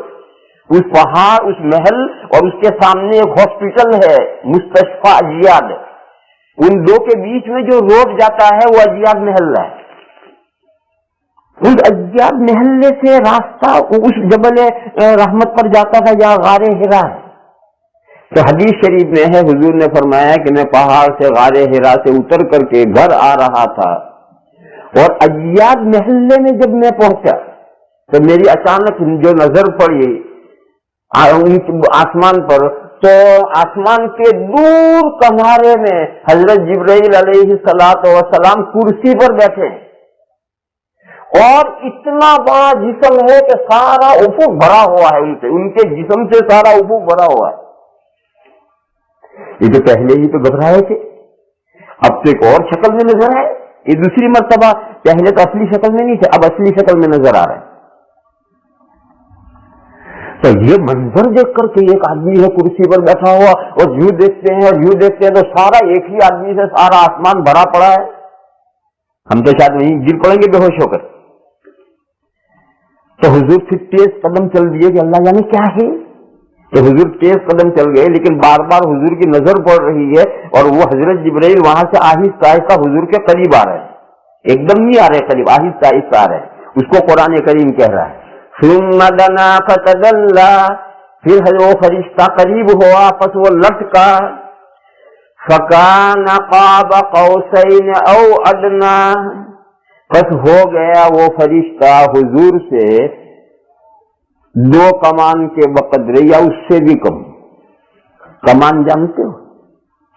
اس پہاڑ اس محل اور اس کے سامنے ایک ہاسپٹل ہے مستشفیٰ ایاد، ان دو کے بیچ میں جو روڈ جاتا ہے وہ ایاد محلہ ہے. اس ایاد محلے سے راستہ اس جبل رحمت پر جاتا تھا جہاں غار ہرا ہے. تو حدیث شریف میں ہے حضور نے فرمایا کہ میں پہاڑ سے غار ہرا سے اتر کر کے گھر آ رہا تھا اور ایاد محلے میں جب میں پہنچا تو میری اچانک جو نظر پڑی آسمان پر، تو آسمان کے دور کنارے میں حضرت جبرائیل علیہ الصلوۃ والسلام کرسی پر بیٹھے ہیں اور اتنا بڑا جسم ہے کہ سارا افق بھرا ہوا ہے ان کے جسم سے سارا افق بھرا ہوا ہے. یہ تو پہلے ہی تو گھبرائے تھے، اب تو ایک اور شکل میں نظر آئے. یہ دوسری مرتبہ، پہلے تو اصلی شکل میں نہیں تھے، اب اصلی شکل میں نظر آ رہے ہیں. تو یہ منظر دیکھ کر کے ایک آدمی ہے کرسی پر بیٹھا ہوا اور یوں دیکھتے ہیں اور یوں دیکھتے ہیں تو سارا ایک ہی آدمی سے سارا آسمان بھرا پڑا ہے. ہم تو شاید وہیں گر پڑیں گے بے ہوش ہو کر. تو حضور پھر تیز قدم چل دیے کہ اللہ جانے کیا ہے. تو حضور تیز قدم چل گئے لیکن بار بار حضور کی نظر پڑ رہی ہے اور وہ حضرت جبرائیل وہاں سے آہستہ آہستہ حضور کے قریب آ رہے ہیں. ایک دم نہیں آ رہے قریب، آہستہ آہستہ آ رہے ہیں. اس کو قرآن کریم کہہ رہا ہے ثم دنا فتدلى، پھر وہ فرشتہ قریب ہوا پس وہ لٹکا، فکان قاب قوسین او ادنا، پس ہو گیا وہ فرشتہ حضور سے 2 کمان کے بقدر یا اس سے بھی کم. کمان جانتے ہو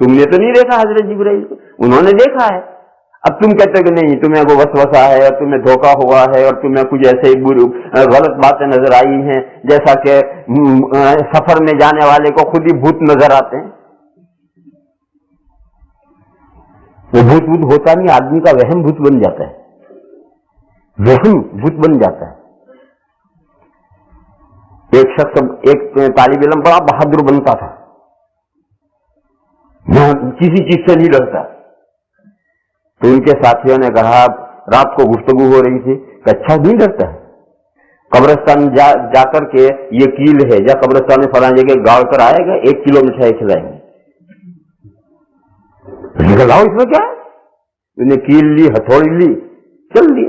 تم نے تو نہیں دیکھا حضرت جبرائیل کو، انہوں نے دیکھا ہے. اب تم کہتے کہ نہیں تمہیں کو وسوسہ ہے اور تمہیں دھوکہ ہوا ہے اور تمہیں کچھ ایسے غلط باتیں نظر آئی ہیں، جیسا کہ سفر میں جانے والے کو خود ہی بھوت نظر آتے ہیں. وہ بھوت ہوتا نہیں، آدمی کا وہم بھوت بن جاتا ہے، وہم بھوت بن جاتا ہے. ایک شخص، ایک طالب علم بڑا بہادر بنتا تھا، کسی چیز سے نہیں ڈرتا. تو ان کے ساتھیوں نے کہا، رات کو گفتگو ہو رہی تھی کہ اچھا نہیں ڈرتا ہے، قبرستان جا کر کے یہ کیل ہے، یا قبرستان میں فلاں جگہ گاڑ کر آئے گا، 1 کلو مٹھائی کھلائیں گے. لاؤ اس میں کیا ہے، انہیں کیل لی، ہتھوڑی لی، چل دی.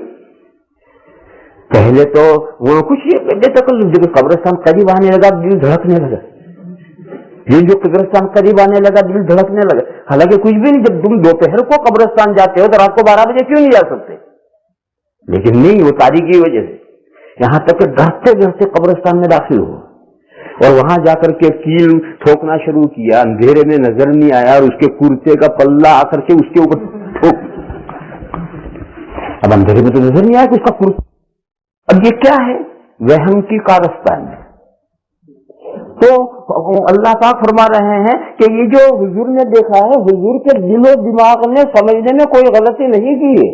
پہلے تو وہ کچھ یہ قبرستان قریب آنے لگا دل دھڑکنے لگا، یہ جو قبرستان قریب آنے لگا دل دھڑکنے لگا. حالانکہ کچھ بھی نہیں، جب تم دوپہر کو قبرستان جاتے ہو تو رات کو 12 بجے کیوں نہیں جا سکتے؟ لیکن نہیں، وہ تاریخی کی وجہ سے یہاں تک کہ ڈرتے ڈرتے قبرستان میں داخل ہوا اور وہاں جا کر کے کیل ٹھوکنا شروع کیا. اندھیرے میں نظر نہیں آیا اور اس کے کرتے کا پلہ آ کر کے اس کے اوپر ٹھوک. اب اندھیرے میں تو نظر نہیں آیا کہ اس کا کرتا. اب یہ کیا ہے؟ وہم کی کارستان ہے. تو اللہ پاک فرما رہے ہیں کہ یہ جو حضور نے دیکھا ہے، حضور کے دل و دماغ نے سمجھنے میں کوئی غلطی نہیں کی ہے.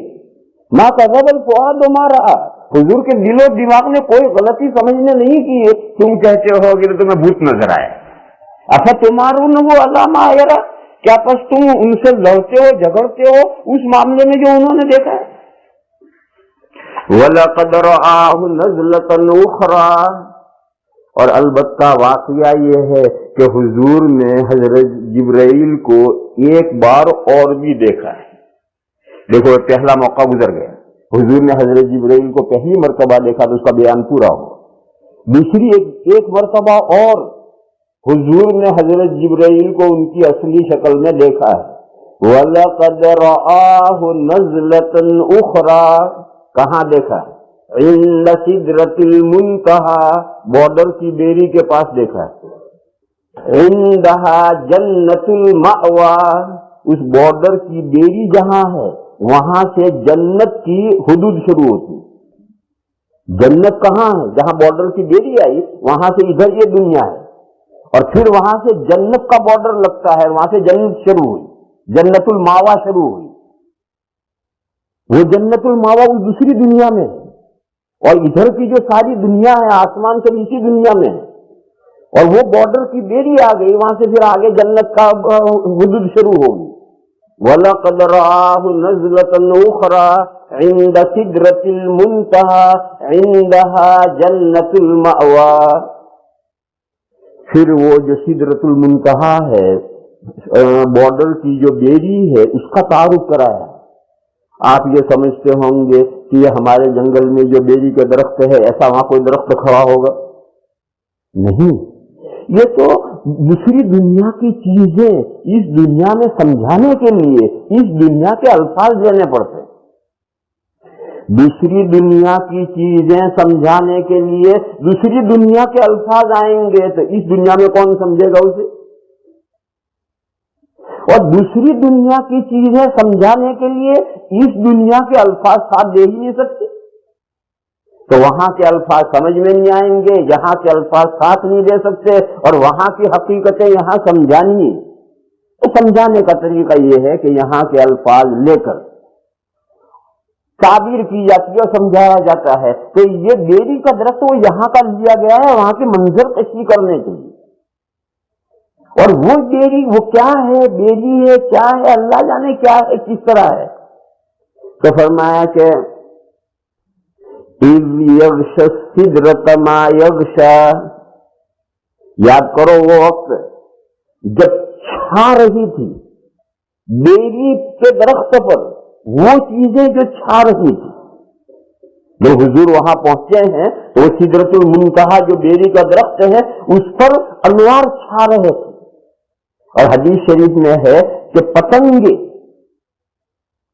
ماں کذب الفؤاد ما رأى، حضور کے دل و دماغ نے کوئی غلطی سمجھنے نہیں کی ہے. تم کہتے ہو کہ تمہیں بھوت نظر آئے، افتمارونه علی ما یری، کیا پس تم ان سے لڑتے ہو، جھگڑتے ہو اس معاملے میں جو انہوں نے دیکھا ہے. وَلَقَدْ رَآهُ نَزْلَةً أُخْرَى، اور البتہ واقعہ یہ ہے کہ حضور نے حضرت جبرائیل کو ایک بار اور بھی دیکھا ہے. دیکھو پہلا موقع گزر گیا، حضور نے حضرت جبرائیل کو پہلی مرتبہ دیکھا تو اس کا بیان پورا ہو. دوسری ایک مرتبہ اور حضور نے حضرت جبرائیل کو ان کی اصلی شکل میں دیکھا ہے. وَلَقَدْ رَآهُ نَزْلَةً أُخْرَى، کہاں دیکھا ہے؟ عند سدرۃ المنتہی، بارڈر کی بیری کے پاس دیکھا ہے. عندها جنت المأوی، اس بارڈر کی بیری جہاں ہے وہاں سے جنت کی حدود شروع ہوتی. جنت کہاں ہے؟ جہاں بارڈر کی بیری آئی وہاں سے ادھر یہ دنیا ہے، اور پھر وہاں سے جنت کا بارڈر لگتا ہے، وہاں سے جنت شروع ہوئی، جنت الماوا شروع ہوئی. وہ جنت الماوا اس دوسری دنیا میں ہے، اور ادھر کی جو ساری دنیا ہے آسمان سے اسی دنیا میں ہے. اور وہ بارڈر کی بیری آ گئی، وہاں سے پھر آگے جنت کا حدود شروع ہوگی. وَلَقَدْ رَآهُ نَزْلَةً أُخْرَى عِندَ سِدْرَةِ الْمُنتَهَى عِندَهَا جَنَّةُ الْمَأْوَى. پھر وہ جو سدرۃ المنتہا ہے، بارڈر کی جو بیری ہے، اس کا تعارف کرایا. آپ یہ سمجھتے ہوں گے کہ یہ ہمارے جنگل میں جو بیری کا درخت ہے ایسا وہاں کوئی درخت کھڑا ہوگا؟ نہیں، یہ تو دوسری دنیا کی چیزیں اس دنیا میں سمجھانے کے لیے اس دنیا کے الفاظ دینے پڑتے. دوسری دنیا کی چیزیں سمجھانے کے لیے دوسری دنیا کے الفاظ آئیں گے تو اس دنیا میں کون سمجھے گا اسے؟ اور دوسری دنیا کی چیزیں سمجھانے کے لیے اس دنیا کے الفاظ ساتھ دے ہی نہیں سکتے. تو وہاں کے الفاظ سمجھ میں نہیں آئیں گے، یہاں کے الفاظ ساتھ نہیں دے سکتے، اور وہاں کی حقیقتیں یہاں سمجھانی. تو سمجھانے کا طریقہ یہ ہے کہ یہاں کے الفاظ لے کر تعبیر کی جاتی ہے اور سمجھایا جاتا ہے. تو یہ بیری کا درخت وہ یہاں کا لیا گیا ہے وہاں کی منظر کشی کرنے کے لیے. اور وہ بیری وہ کیا ہے، بیری ہے کیا ہے، اللہ جانے کیا ہے، کس طرح ہے. تو فرمایا کہ اِذْ یغشی السدرۃ ما یغشی، یاد کرو وہ وقت جب چھا رہی تھی بیری کے درخت پر وہ چیزیں جو چھا رہی تھی. جب حضور وہاں پہنچے ہیں تو وہ سدرۃ المنتہا جو بیری کا درخت ہے اس پر انوار چھا رہے تھے. اور حدیث شریف میں ہے کہ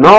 9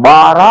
12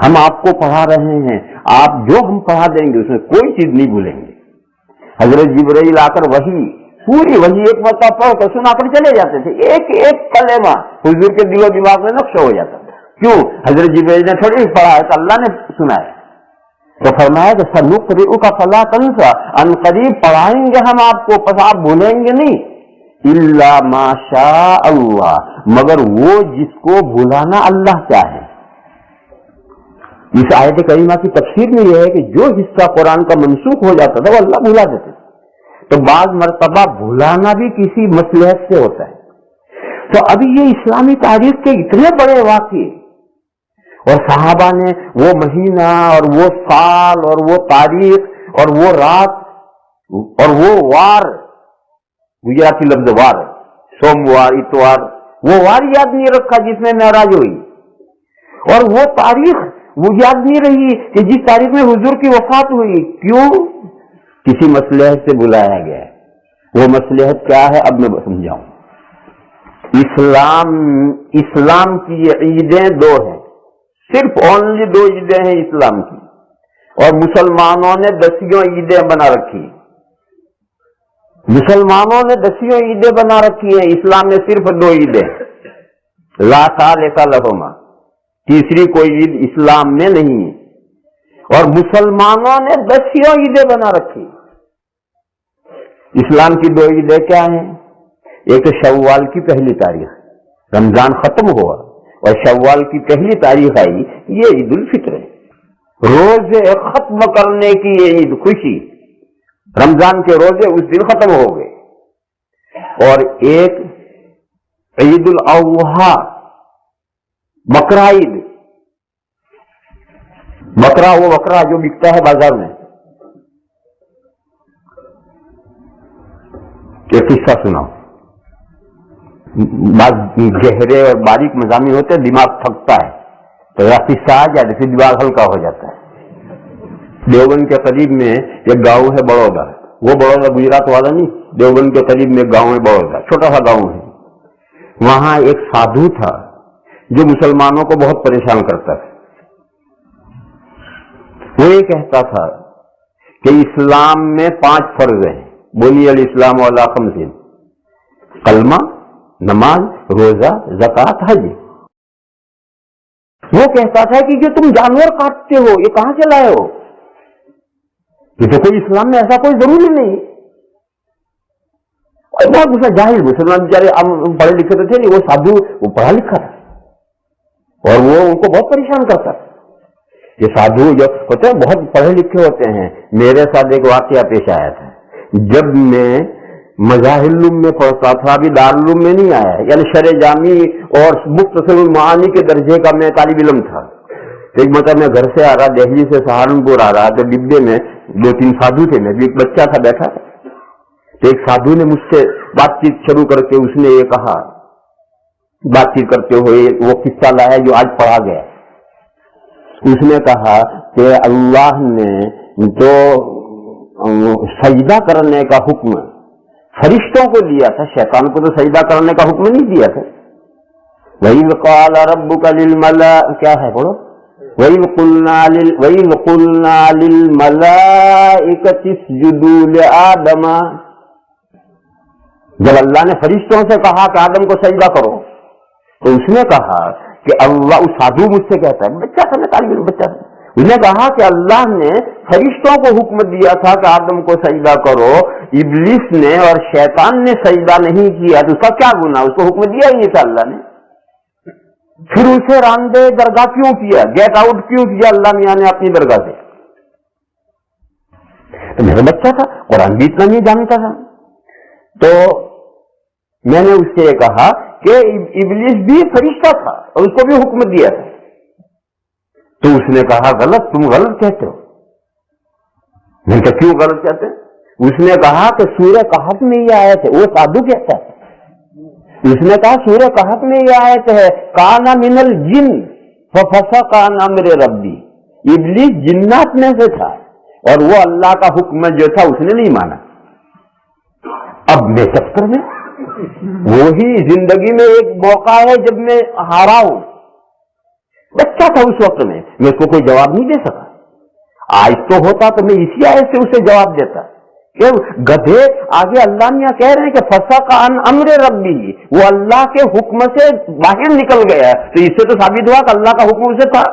ہم آپ کو پڑھا رہے ہیں، آپ جو ہم پڑھا دیں گے اس میں کوئی چیز نہیں بھولیں گے۔ حضرت جبرائیل آ کر پوری وحی ایک مرتبہ پڑھ کر سنا کر چلے جاتے تھے، ایک ایک کلمہ حضور کے دل و دماغ میں نقش ہو جاتا تھا۔ کیوں؟ حضرت جبرائیل نے تھوڑی پڑھا ہے، تو اللہ نے سنایا۔ تو فرمایا کہ سنقرئک فلا تنسى، ان قریب پڑھائیں گے ہم آپ کو، پس آپ بھولیں گے نہیں، الا ما شاء اللہ، مگر وہ جس کو بھلانا اللہ چاہے۔ اس آیت کریمہ کی تفسیر میں یہ ہے کہ جو حصہ قرآن کا منسوخ ہو جاتا تھا وہ اللہ بھلا دیتے، تو بعض مرتبہ بھلانا بھی کسی مصلحت سے ہوتا ہے۔ تو ابھی یہ اسلامی تاریخ کے اتنے بڑے واقعے، اور صحابہ نے وہ مہینہ اور وہ سال اور وہ تاریخ اور وہ رات اور وہ وار، گجراتی لفظ وار، سوموار اتوار، وہ وار یاد نہیں رکھا جس میں معراج ہوئی، اور وہ تاریخ وہ یاد نہیں رہی کہ جس تاریخ میں حضور کی وفات ہوئی۔ کیوں؟ کسی مصلحت سے بلایا گیا ہے۔ وہ مصلحت کیا ہے اب میں سمجھاؤں۔ اسلام کی یہ عیدیں دو ہیں، صرف اونلی 2 عیدیں ہیں اسلام کی، اور مسلمانوں نے 10 عیدیں بنا رکھی ہیں۔ مسلمانوں نے 10 عیدیں بنا رکھی ہیں، اسلام میں صرف 2 عیدیں، لا ثالث لہما، تیسری کوئی عید اسلام میں نہیں ہے، اور مسلمانوں نے 10 عیدیں بنا رکھی۔ اسلام کی 2 عیدیں کیا ہیں؟ ایک شوال کی پہلی تاریخ، رمضان ختم ہوا اور شوال کی پہلی تاریخ آئی، یہ عید الفطر ہے، روزے ختم کرنے کی یہ عید، خوشی، رمضان کے روزے اس دن ختم ہو گئے۔ اور ایک عید الاضحیٰ، بقرہ عید، بکرا وہ بکرا جو بکتا ہے بازار میں۔ ایک قصہ سناؤ، بعض گہرے اور باریک مضامین ہوتے ہیں، دماغ تھکتا ہے تو قصہ آ جاتا ہے، پھر دماغ ہلکا ہو جاتا ہے۔ دیوبند کے قریب میں ایک گاؤں ہے بڑودہ، وہ بڑودہ گجرات والا نہیں، دیوبند کے قریب میں ایک گاؤں ہے بڑودہ، چھوٹا سا گاؤں ہے۔ وہاں ایک سادھو تھا جو مسلمانوں کو بہت پریشان کرتا تھا۔ وہ یہ کہتا تھا کہ اسلام میں 5 فرض ہیں، بنی الاسلام علی 5، کلمہ، نماز، روزہ، زکوٰۃ، حج۔ وہ کہتا تھا کہ جو تم جانور کاٹتے ہو یہ کہاں سے لائے ہو؟ یہ تو کوئی اسلام میں ایسا کوئی ضروری نہیں۔ اور بہت دوسرا جاہل مسلمان بیچارے پڑھے لکھے تو تھے نہیں، وہ سادھو وہ پڑھا لکھا تھا اور وہ ان کو بہت پریشان کرتا تھا۔ یہ سادھو جو ہوتے ہیں بہت پڑھے لکھے ہوتے ہیں۔ میرے ساتھ ایک واقعہ پیش آیا تھا، جب میں مظاہر العلوم میں پڑھتا تھا، ابھی دارالعلوم میں نہیں آیا، یعنی شرح جامی اور مختصر المعانی کے درجے کا میں طالب علم تھا۔ ایک مرتبہ میں گھر سے آ رہا، دہلی سے سہارنپور آ رہا، تو ڈبے میں 2-3 سادھو تھے، میں بھی ایک بچہ تھا بیٹھا، تو ایک سادھو نے مجھ سے بات چیت شروع کر کے اس نے یہ کہا، بات چیت کرتے ہوئے وہ قصہ لایا جو آج پڑھا گیا۔ اس نے کہا کہ اللہ نے جو سجدہ کرنے کا حکم فرشتوں کو دیا تھا، شیطان کو تو سجدہ کرنے کا حکم نہیں دیا تھا۔ وَإِذْ قَالَ رَبُّكَ لِلْمَلَائِكَةِ، کیا ہے بولو، وَإِذْ قُلْنَا لِلْمَلَائِكَةِ اسْجُدُوا لِآدَمَ، جب اللہ نے فرشتوں سے کہا کہ آدم کو سجدہ کرو، تو اس نے کہا کہ اللہ، اس سادھو مجھ سے کہتا ہے، بچہ تھا، میں طالب علم بچہ تھا، اس نے کہا کہ اللہ نے فرشتوں کو حکم دیا تھا کہ آدم کو سجدہ کرو، ابلیس نے اور شیطان نے سجدہ نہیں کیا، تو اس کا کیا گناہ؟ اس کو حکم دیا ہی نہیں تھا اللہ نے، پھر اسے راندے درگاہ کیوں کیا، گیٹ آؤٹ کیوں کیا اللہ میاں نے اپنی درگاہ سے؟ تو میرا بچہ تھا، قرآن بھی اتنا نہیں جانتا تھا، تو میں نے اس سے یہ کہا کہ ابلیس بھی فرشتہ تھا اور اس کو بھی حکم دیا تھا۔ تو اس نے کہا غلط، تم غلط کہتے ہو۔ میں نے کہا کیوں غلط کہتے ہیں؟ اس نے کہا کہ سورہ کہف میں یہ آیت ہے، وہ سادھو کہتا ہے، اس نے کہا سورہ کہف میں یہ آیت ہے، کانا من الجن ففسق عن امر ربی، ابلیس جنات میں سے تھا اور وہ اللہ کا حکم جو تھا اس نے نہیں مانا۔ اب میں چکر میں وہی زندگی میں ایک موقع ہے جب میں ہارا ہوں، بچہ تھا اس وقت میں اس کو کوئی جواب نہیں دے سکا. آج تو ہوتا تو میں اسی آیت سے اسے جواب دیتا کہ گدھے آگے اللہ میاں کہہ رہے ہیں کہ فسق عن امر ربی، وہ اللہ کے حکم سے باہر نکل گیا، تو اس سے تو ثابت ہوا کہ اللہ کا حکم اسے تھا.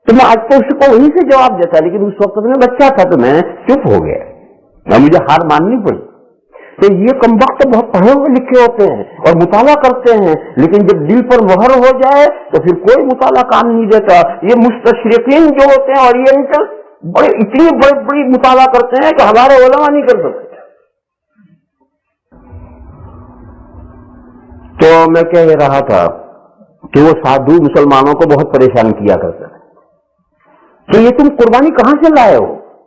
تو میں آج تو اس کو وہیں سے جواب دیتا، لیکن اس وقت میں بچہ تھا تو میں چپ ہو گیا، مجھے ہار ماننی پڑی. تو یہ کم وقت بہت پڑھے ہوئے لکھے ہوتے ہیں اور مطالعہ کرتے ہیں، لیکن جب دل پر مہر ہو جائے تو پھر کوئی مطالعہ کام نہیں دیتا. یہ مستشرقین جو ہوتے ہیں اورینٹل بڑے اتنی بڑی مطالعہ کرتے ہیں کہ ہمارے علماء نہیں کر سکتے. تو میں کہہ رہا تھا کہ وہ سادھو مسلمانوں کو بہت پریشان کیا کرتے ہیں کہ یہ تم قربانی کہاں سے لائے ہو،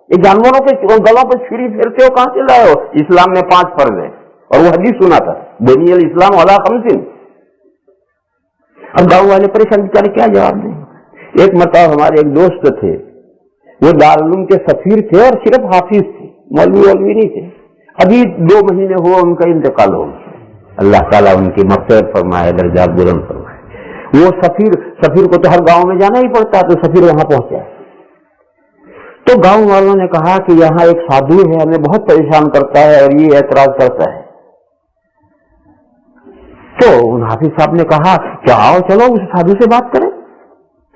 یہ جانوروں کے گلوں پہ چھری پھیرتے ہو کہاں سے لائے ہو؟ اسلام میں 5 فرض ہیں، اور وہ حدیث سنا تھا بنی الاسلام علی 5. اب گاؤں والے پریشان بیچارے کیا جواب دیں. ایک مرتبہ ہمارے ایک دوست تھے، وہ دارالعلوم کے سفیر تھے اور صرف حافظ تھے، مولوی نہیں تھے. ابھی 2 مہینے ہوا ان کا انتقال ہو گیا، اللہ تعالیٰ ان کی مغفرت فرمائے، درجات بلند فرمائے. وہ سفیر کو تو ہر گاؤں میں جانا ہی پڑتا ہے، تو سفیر وہاں پہنچا. تو گاؤں والوں نے کہا کہ یہاں ایک سادھو ہے، ہمیں بہت پریشان کرتا ہے اور یہ اعتراض کرتا ہے. تو ان حافظ صاحب نے کہا کہ آؤ چلو اس سادھو سے بات کریں.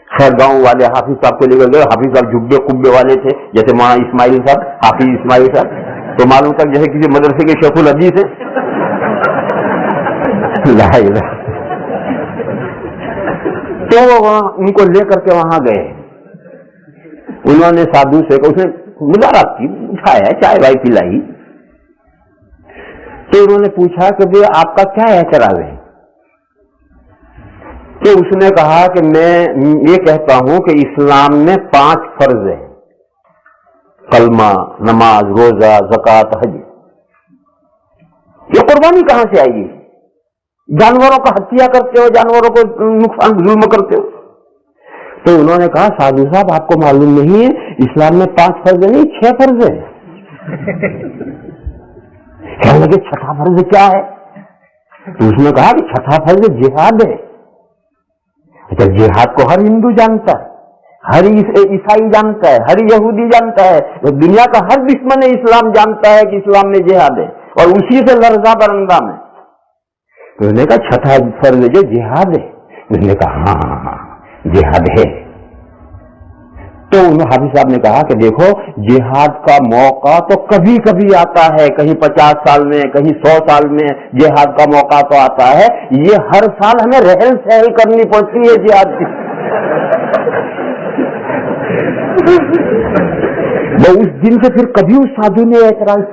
خیر گاؤں والے حافظ صاحب کو لے کر گئے. حافظ صاحب جھگے کبے والے تھے، جیسے مولانا اسماعیل صاحب، حافظ اسماعیل صاحب، تو معلوم تک جیسے کسی مدرسے کے شیخ الحدیث ہیں. تو ان کو لے کر کے وہاں گئے. انہوں نے سادھو سے اس نے مدارات کی، اٹھایا، چائے وائے پلائی. تو انہوں نے پوچھا کہ بھئی آپ کا کیا اعتراض ہے؟ تو اس نے کہا کہ میں یہ کہتا ہوں کہ اسلام میں 5 فرض ہیں، کلمہ، نماز، روزہ، زکوٰۃ، حج. یہ قربانی کہاں سے آئی گی؟ جانوروں کا ہتیا کرتے ہو، جانوروں کو نقصان ظلم کرتے ہو. تو انہوں نے کہا سادھو صاحب آپ کو معلوم نہیں ہے اسلام میں 5 فرض نہیں 6 فرض ہیں. کہنے لگے 6واں فرض کیا ہے؟ تو اس نے کہا کہ 6واں فرض جہاد ہے. اچھا جہاد کو ہر ہندو جانتا ہے، ہر عیسائی جانتا ہے، ہر یہودی جانتا ہے، دنیا کا ہر دشمن اسلام جانتا ہے کہ اسلام میں جہاد ہے اور اسی سے لرزہ برندہ میں. تو انہوں نے کہا 6واں فرض جو جہاد ہے. اس نے کہا ہاں جہاد ہے. تو حافظ صاحب نے کہا کہ دیکھو جہاد کا موقع تو کبھی کبھی آتا ہے، کہیں 50 سال میں، کہیں 100 سال میں جہاد کا موقع تو آتا ہے. یہ ہر سال ہمیں رہل سہل کرنی پڑتی ہے جہاد کی. وہ اس دن سے پھر کبھی اس سادھو نے اعتراض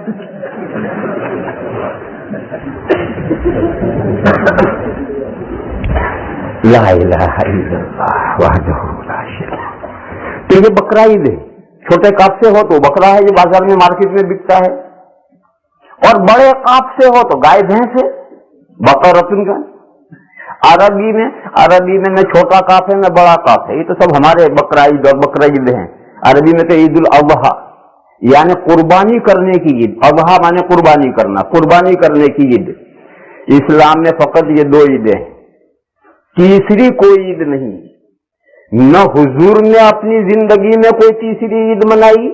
لا الہ الا اللہ وحدہ لا شریک لہ. تو یہ بکرا عید ہے. چھوٹے کاف سے ہو تو بکرا ہے جو بازار میں مارکیٹ میں بکتا ہے، اور بڑے کاف سے ہو تو گائے بھینس ہے، بقرۃ کا. عربی میں نہ چھوٹا کاف ہے نہ بڑا کاف ہے، یہ تو سب ہمارے بکرا عید اور بکرا عید ہیں. عربی میں تو عید الاضحیٰ یعنی قربانی کرنے کی عید. اضحیٰ مانے قربانی کرنا، قربانی کرنے کی عید. اسلام میں فقط یہ 2 عیدیں، تیسری کوئی عید نہیں. نہ حضور نے اپنی زندگی میں کوئی تیسری عید منائی،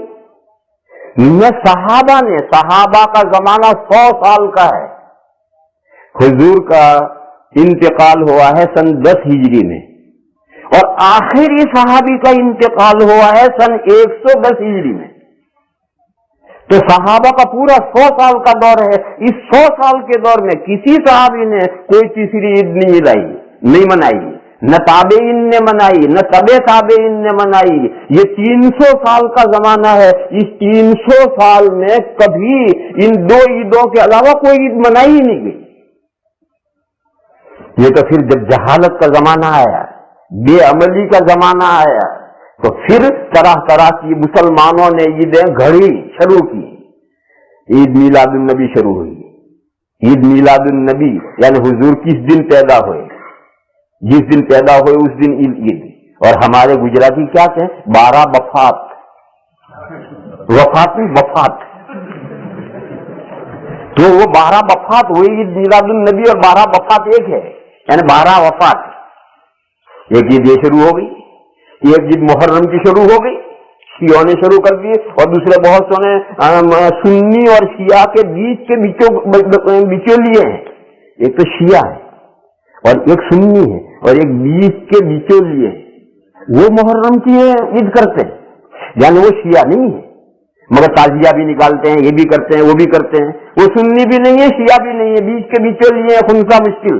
نہ صحابہ نے. صحابہ کا زمانہ 100 سال کا ہے. حضور کا انتقال ہوا ہے سن 10 ہجری میں، اور آخری صحابی کا انتقال ہوا ہے سن 110 ہجری میں. تو صحابہ کا پورا 100 سال کا دور ہے. اس 100 سال کے دور میں کسی صحابی نے کوئی تیسری عید نہیں منائی، نہ تابعین نے منائی، نہ تبع تابعین نے منائی. یہ 300 سال کا زمانہ ہے. اس 300 سال میں کبھی ان 2 عیدوں کے علاوہ کوئی عید منائی ہی نہیں گئی. یہ تو پھر جب جہالت کا زمانہ آیا، بے عملی کا زمانہ آیا، تو پھر طرح طرح کی مسلمانوں نے عیدیں گھڑی شروع کی. عید میلاد النبی شروع ہوئی. عید میلاد النبی یعنی حضور کس دن پیدا ہوئے، جس دن پیدا ہوئے اس دن عید. اور ہمارے گجراتی کیا کہیں 12 وفات. تو وہ 12 وفات ہوئی. عید میلاد النبی اور 12 وفات ایک ہے، یعنی 12 وفات. ایک عید یہ شروع ہو گئی, ایک عید محرم کی شروع ہو گئی, شیعوں نے شروع کر دی, اور دوسرے بہت سو نے سنی اور شیعہ کے بیچ کے بچولیے ہیں. ایک تو شیعہ ہے اور ایک سنی ہے اور ایک بیچ کے بچولیے ہیں, وہ محرم کی عید کرتے ہیں. یعنی وہ شیعہ نہیں ہے مگر تعزیہ بھی نکالتے ہیں, یہ بھی کرتے ہیں, وہ بھی کرتے ہیں. وہ سنی بھی نہیں ہے, شیعہ بھی نہیں ہے, بیچ کے بچولیے ہیں, خنثی مشکل.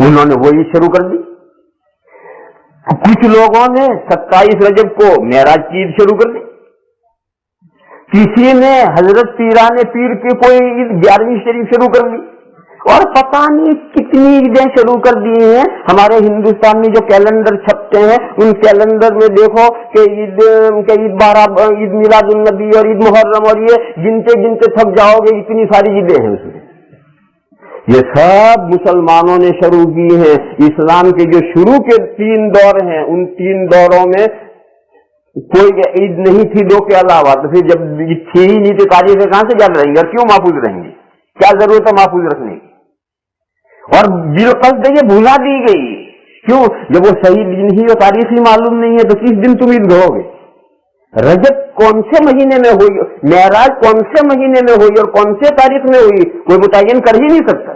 انہوں نے وہ عید شروع کر دی. کچھ لوگوں نے 27 رجب کو معراج کی عید شروع کر دی. کسی نے حضرت پیران پیر کی کوئی عید 11ویں شریف شروع کر دی, اور پتہ نہیں کتنی عیدیں شروع کر دی ہیں. ہمارے ہندوستان میں جو کیلنڈر چھپتے ہیں ان کیلنڈر میں دیکھو کہ عید 12 عید میلاد النبی اور عید محرم, اور یہ گنتے گنتے تھک جاؤ گے, اتنی ساری عیدیں ہیں اس میں. یہ سب مسلمانوں نے شروع کی ہیں. اسلام کے جو شروع کے 3 دور ہیں ان 3 دوروں میں کوئی عید نہیں تھی 2 کے علاوہ. تو پھر جب تھی ہی نہیں تو تاریخیں کہاں سے یاد رہیں گی اور کیوں محفوظ رہیں گی؟ کیا ضرورت ہے محفوظ رکھنے کی؟ اور بالقصد یہ بھلا دی گئی. کیوں؟ جب وہ صحیح دن ہی اور تاریخ ہی معلوم نہیں ہے تو کس دن تم عید کہو گے؟ رجب کون سے مہینے میں ہوئی, معراج کون سے مہینے میں ہوئی اور کون سے تاریخ میں ہوئی, کوئی متعین کر ہی نہیں سکتا.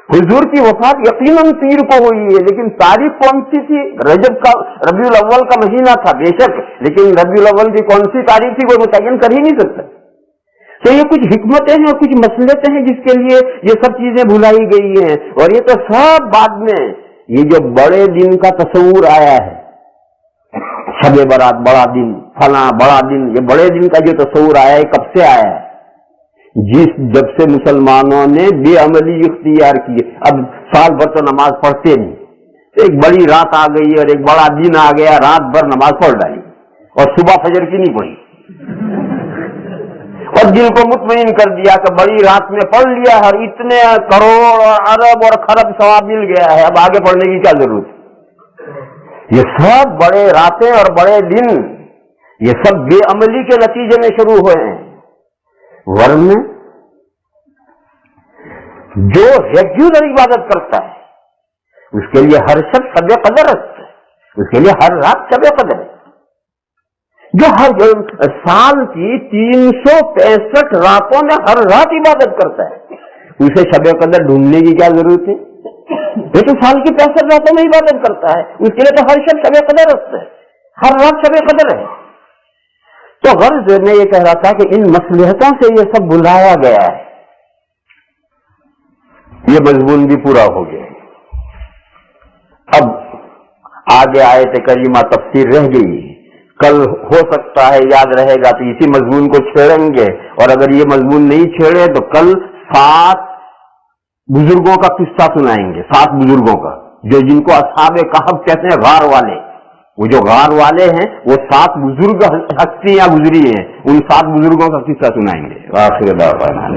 حضور کی وفات یقیناً پیر کو ہوئی ہے, لیکن تاریخ کون سی تھی؟ رجب کا ربیع الاول کا مہینہ تھا بے شک, لیکن ربیع الاول کی کون سی تاریخ تھی کوئی متعین کر ہی نہیں سکتا. تو یہ کچھ حکمتیں ہیں اور کچھ مصلحتیں ہیں جس کے لیے یہ سب چیزیں بھلائی گئی ہیں. اور یہ تو سب بعد میں یہ جو بڑے دن کا تصور آیا ہے, شب برات بڑا دن, فلاں بڑا دن, یہ بڑے دن کا جو تصور آیا ہے کب سے آیا ہے؟ جب سے مسلمانوں نے بے عملی اختیار کی. اب سال بھر تو نماز پڑھتے نہیں, ایک بڑی رات آ گئی اور ایک بڑا دن آ گیا, رات بھر نماز پڑھ ڈالی اور صبح فجر کی نہیں پڑھی, اور دل کو مطمئن کر دیا کہ بڑی رات میں پڑھ لیا اور اتنے کروڑ اور ارب اور خرب ثواب مل گیا ہے, اب آگے پڑھنے کی کیا ضرورت ہے؟ یہ سب بڑے راتیں اور بڑے دن یہ سب بے عملی کے نتیجے میں شروع ہوئے ہیں. ورنہ جو ریگولر عبادت کرتا ہے اس کے لیے ہر شب شب قدر رکھتا ہے, اس کے لیے ہر رات شب قدر ہے. جو ہر سال کی 365 راتوں میں ہر رات عبادت کرتا ہے اسے شب قدر ڈھونڈنے کی کیا ضرورت ہے؟ یہ تو سال کی 65 راتوں میں عبادت کرتا ہے, اس کے لیے تو ہر شب شب قدر رکھتا ہے, ہر رات شب قدر ہے. تو غرض میں یہ کہہ رہا تھا کہ ان مصلحتوں سے یہ سب بلایا گیا ہے. یہ مضمون بھی پورا ہو گیا. اب آگے آیت کریمہ تفسیر رہ گئی, کل ہو سکتا ہے یاد رہے گا تو اسی مضمون کو چھیڑیں گے, اور اگر یہ مضمون نہیں چھیڑے تو کل 7 بزرگوں کا قصہ سنائیں گے, 7 بزرگوں کا, جو جن کو اصحاب کہف کہتے ہیں, غار والے. وہ جو غار والے ہیں وہ 7 بزرگ ہستیاں گزری ہیں, ان 7 بزرگوں کا قصہ سنائیں گے. آخر دعوانا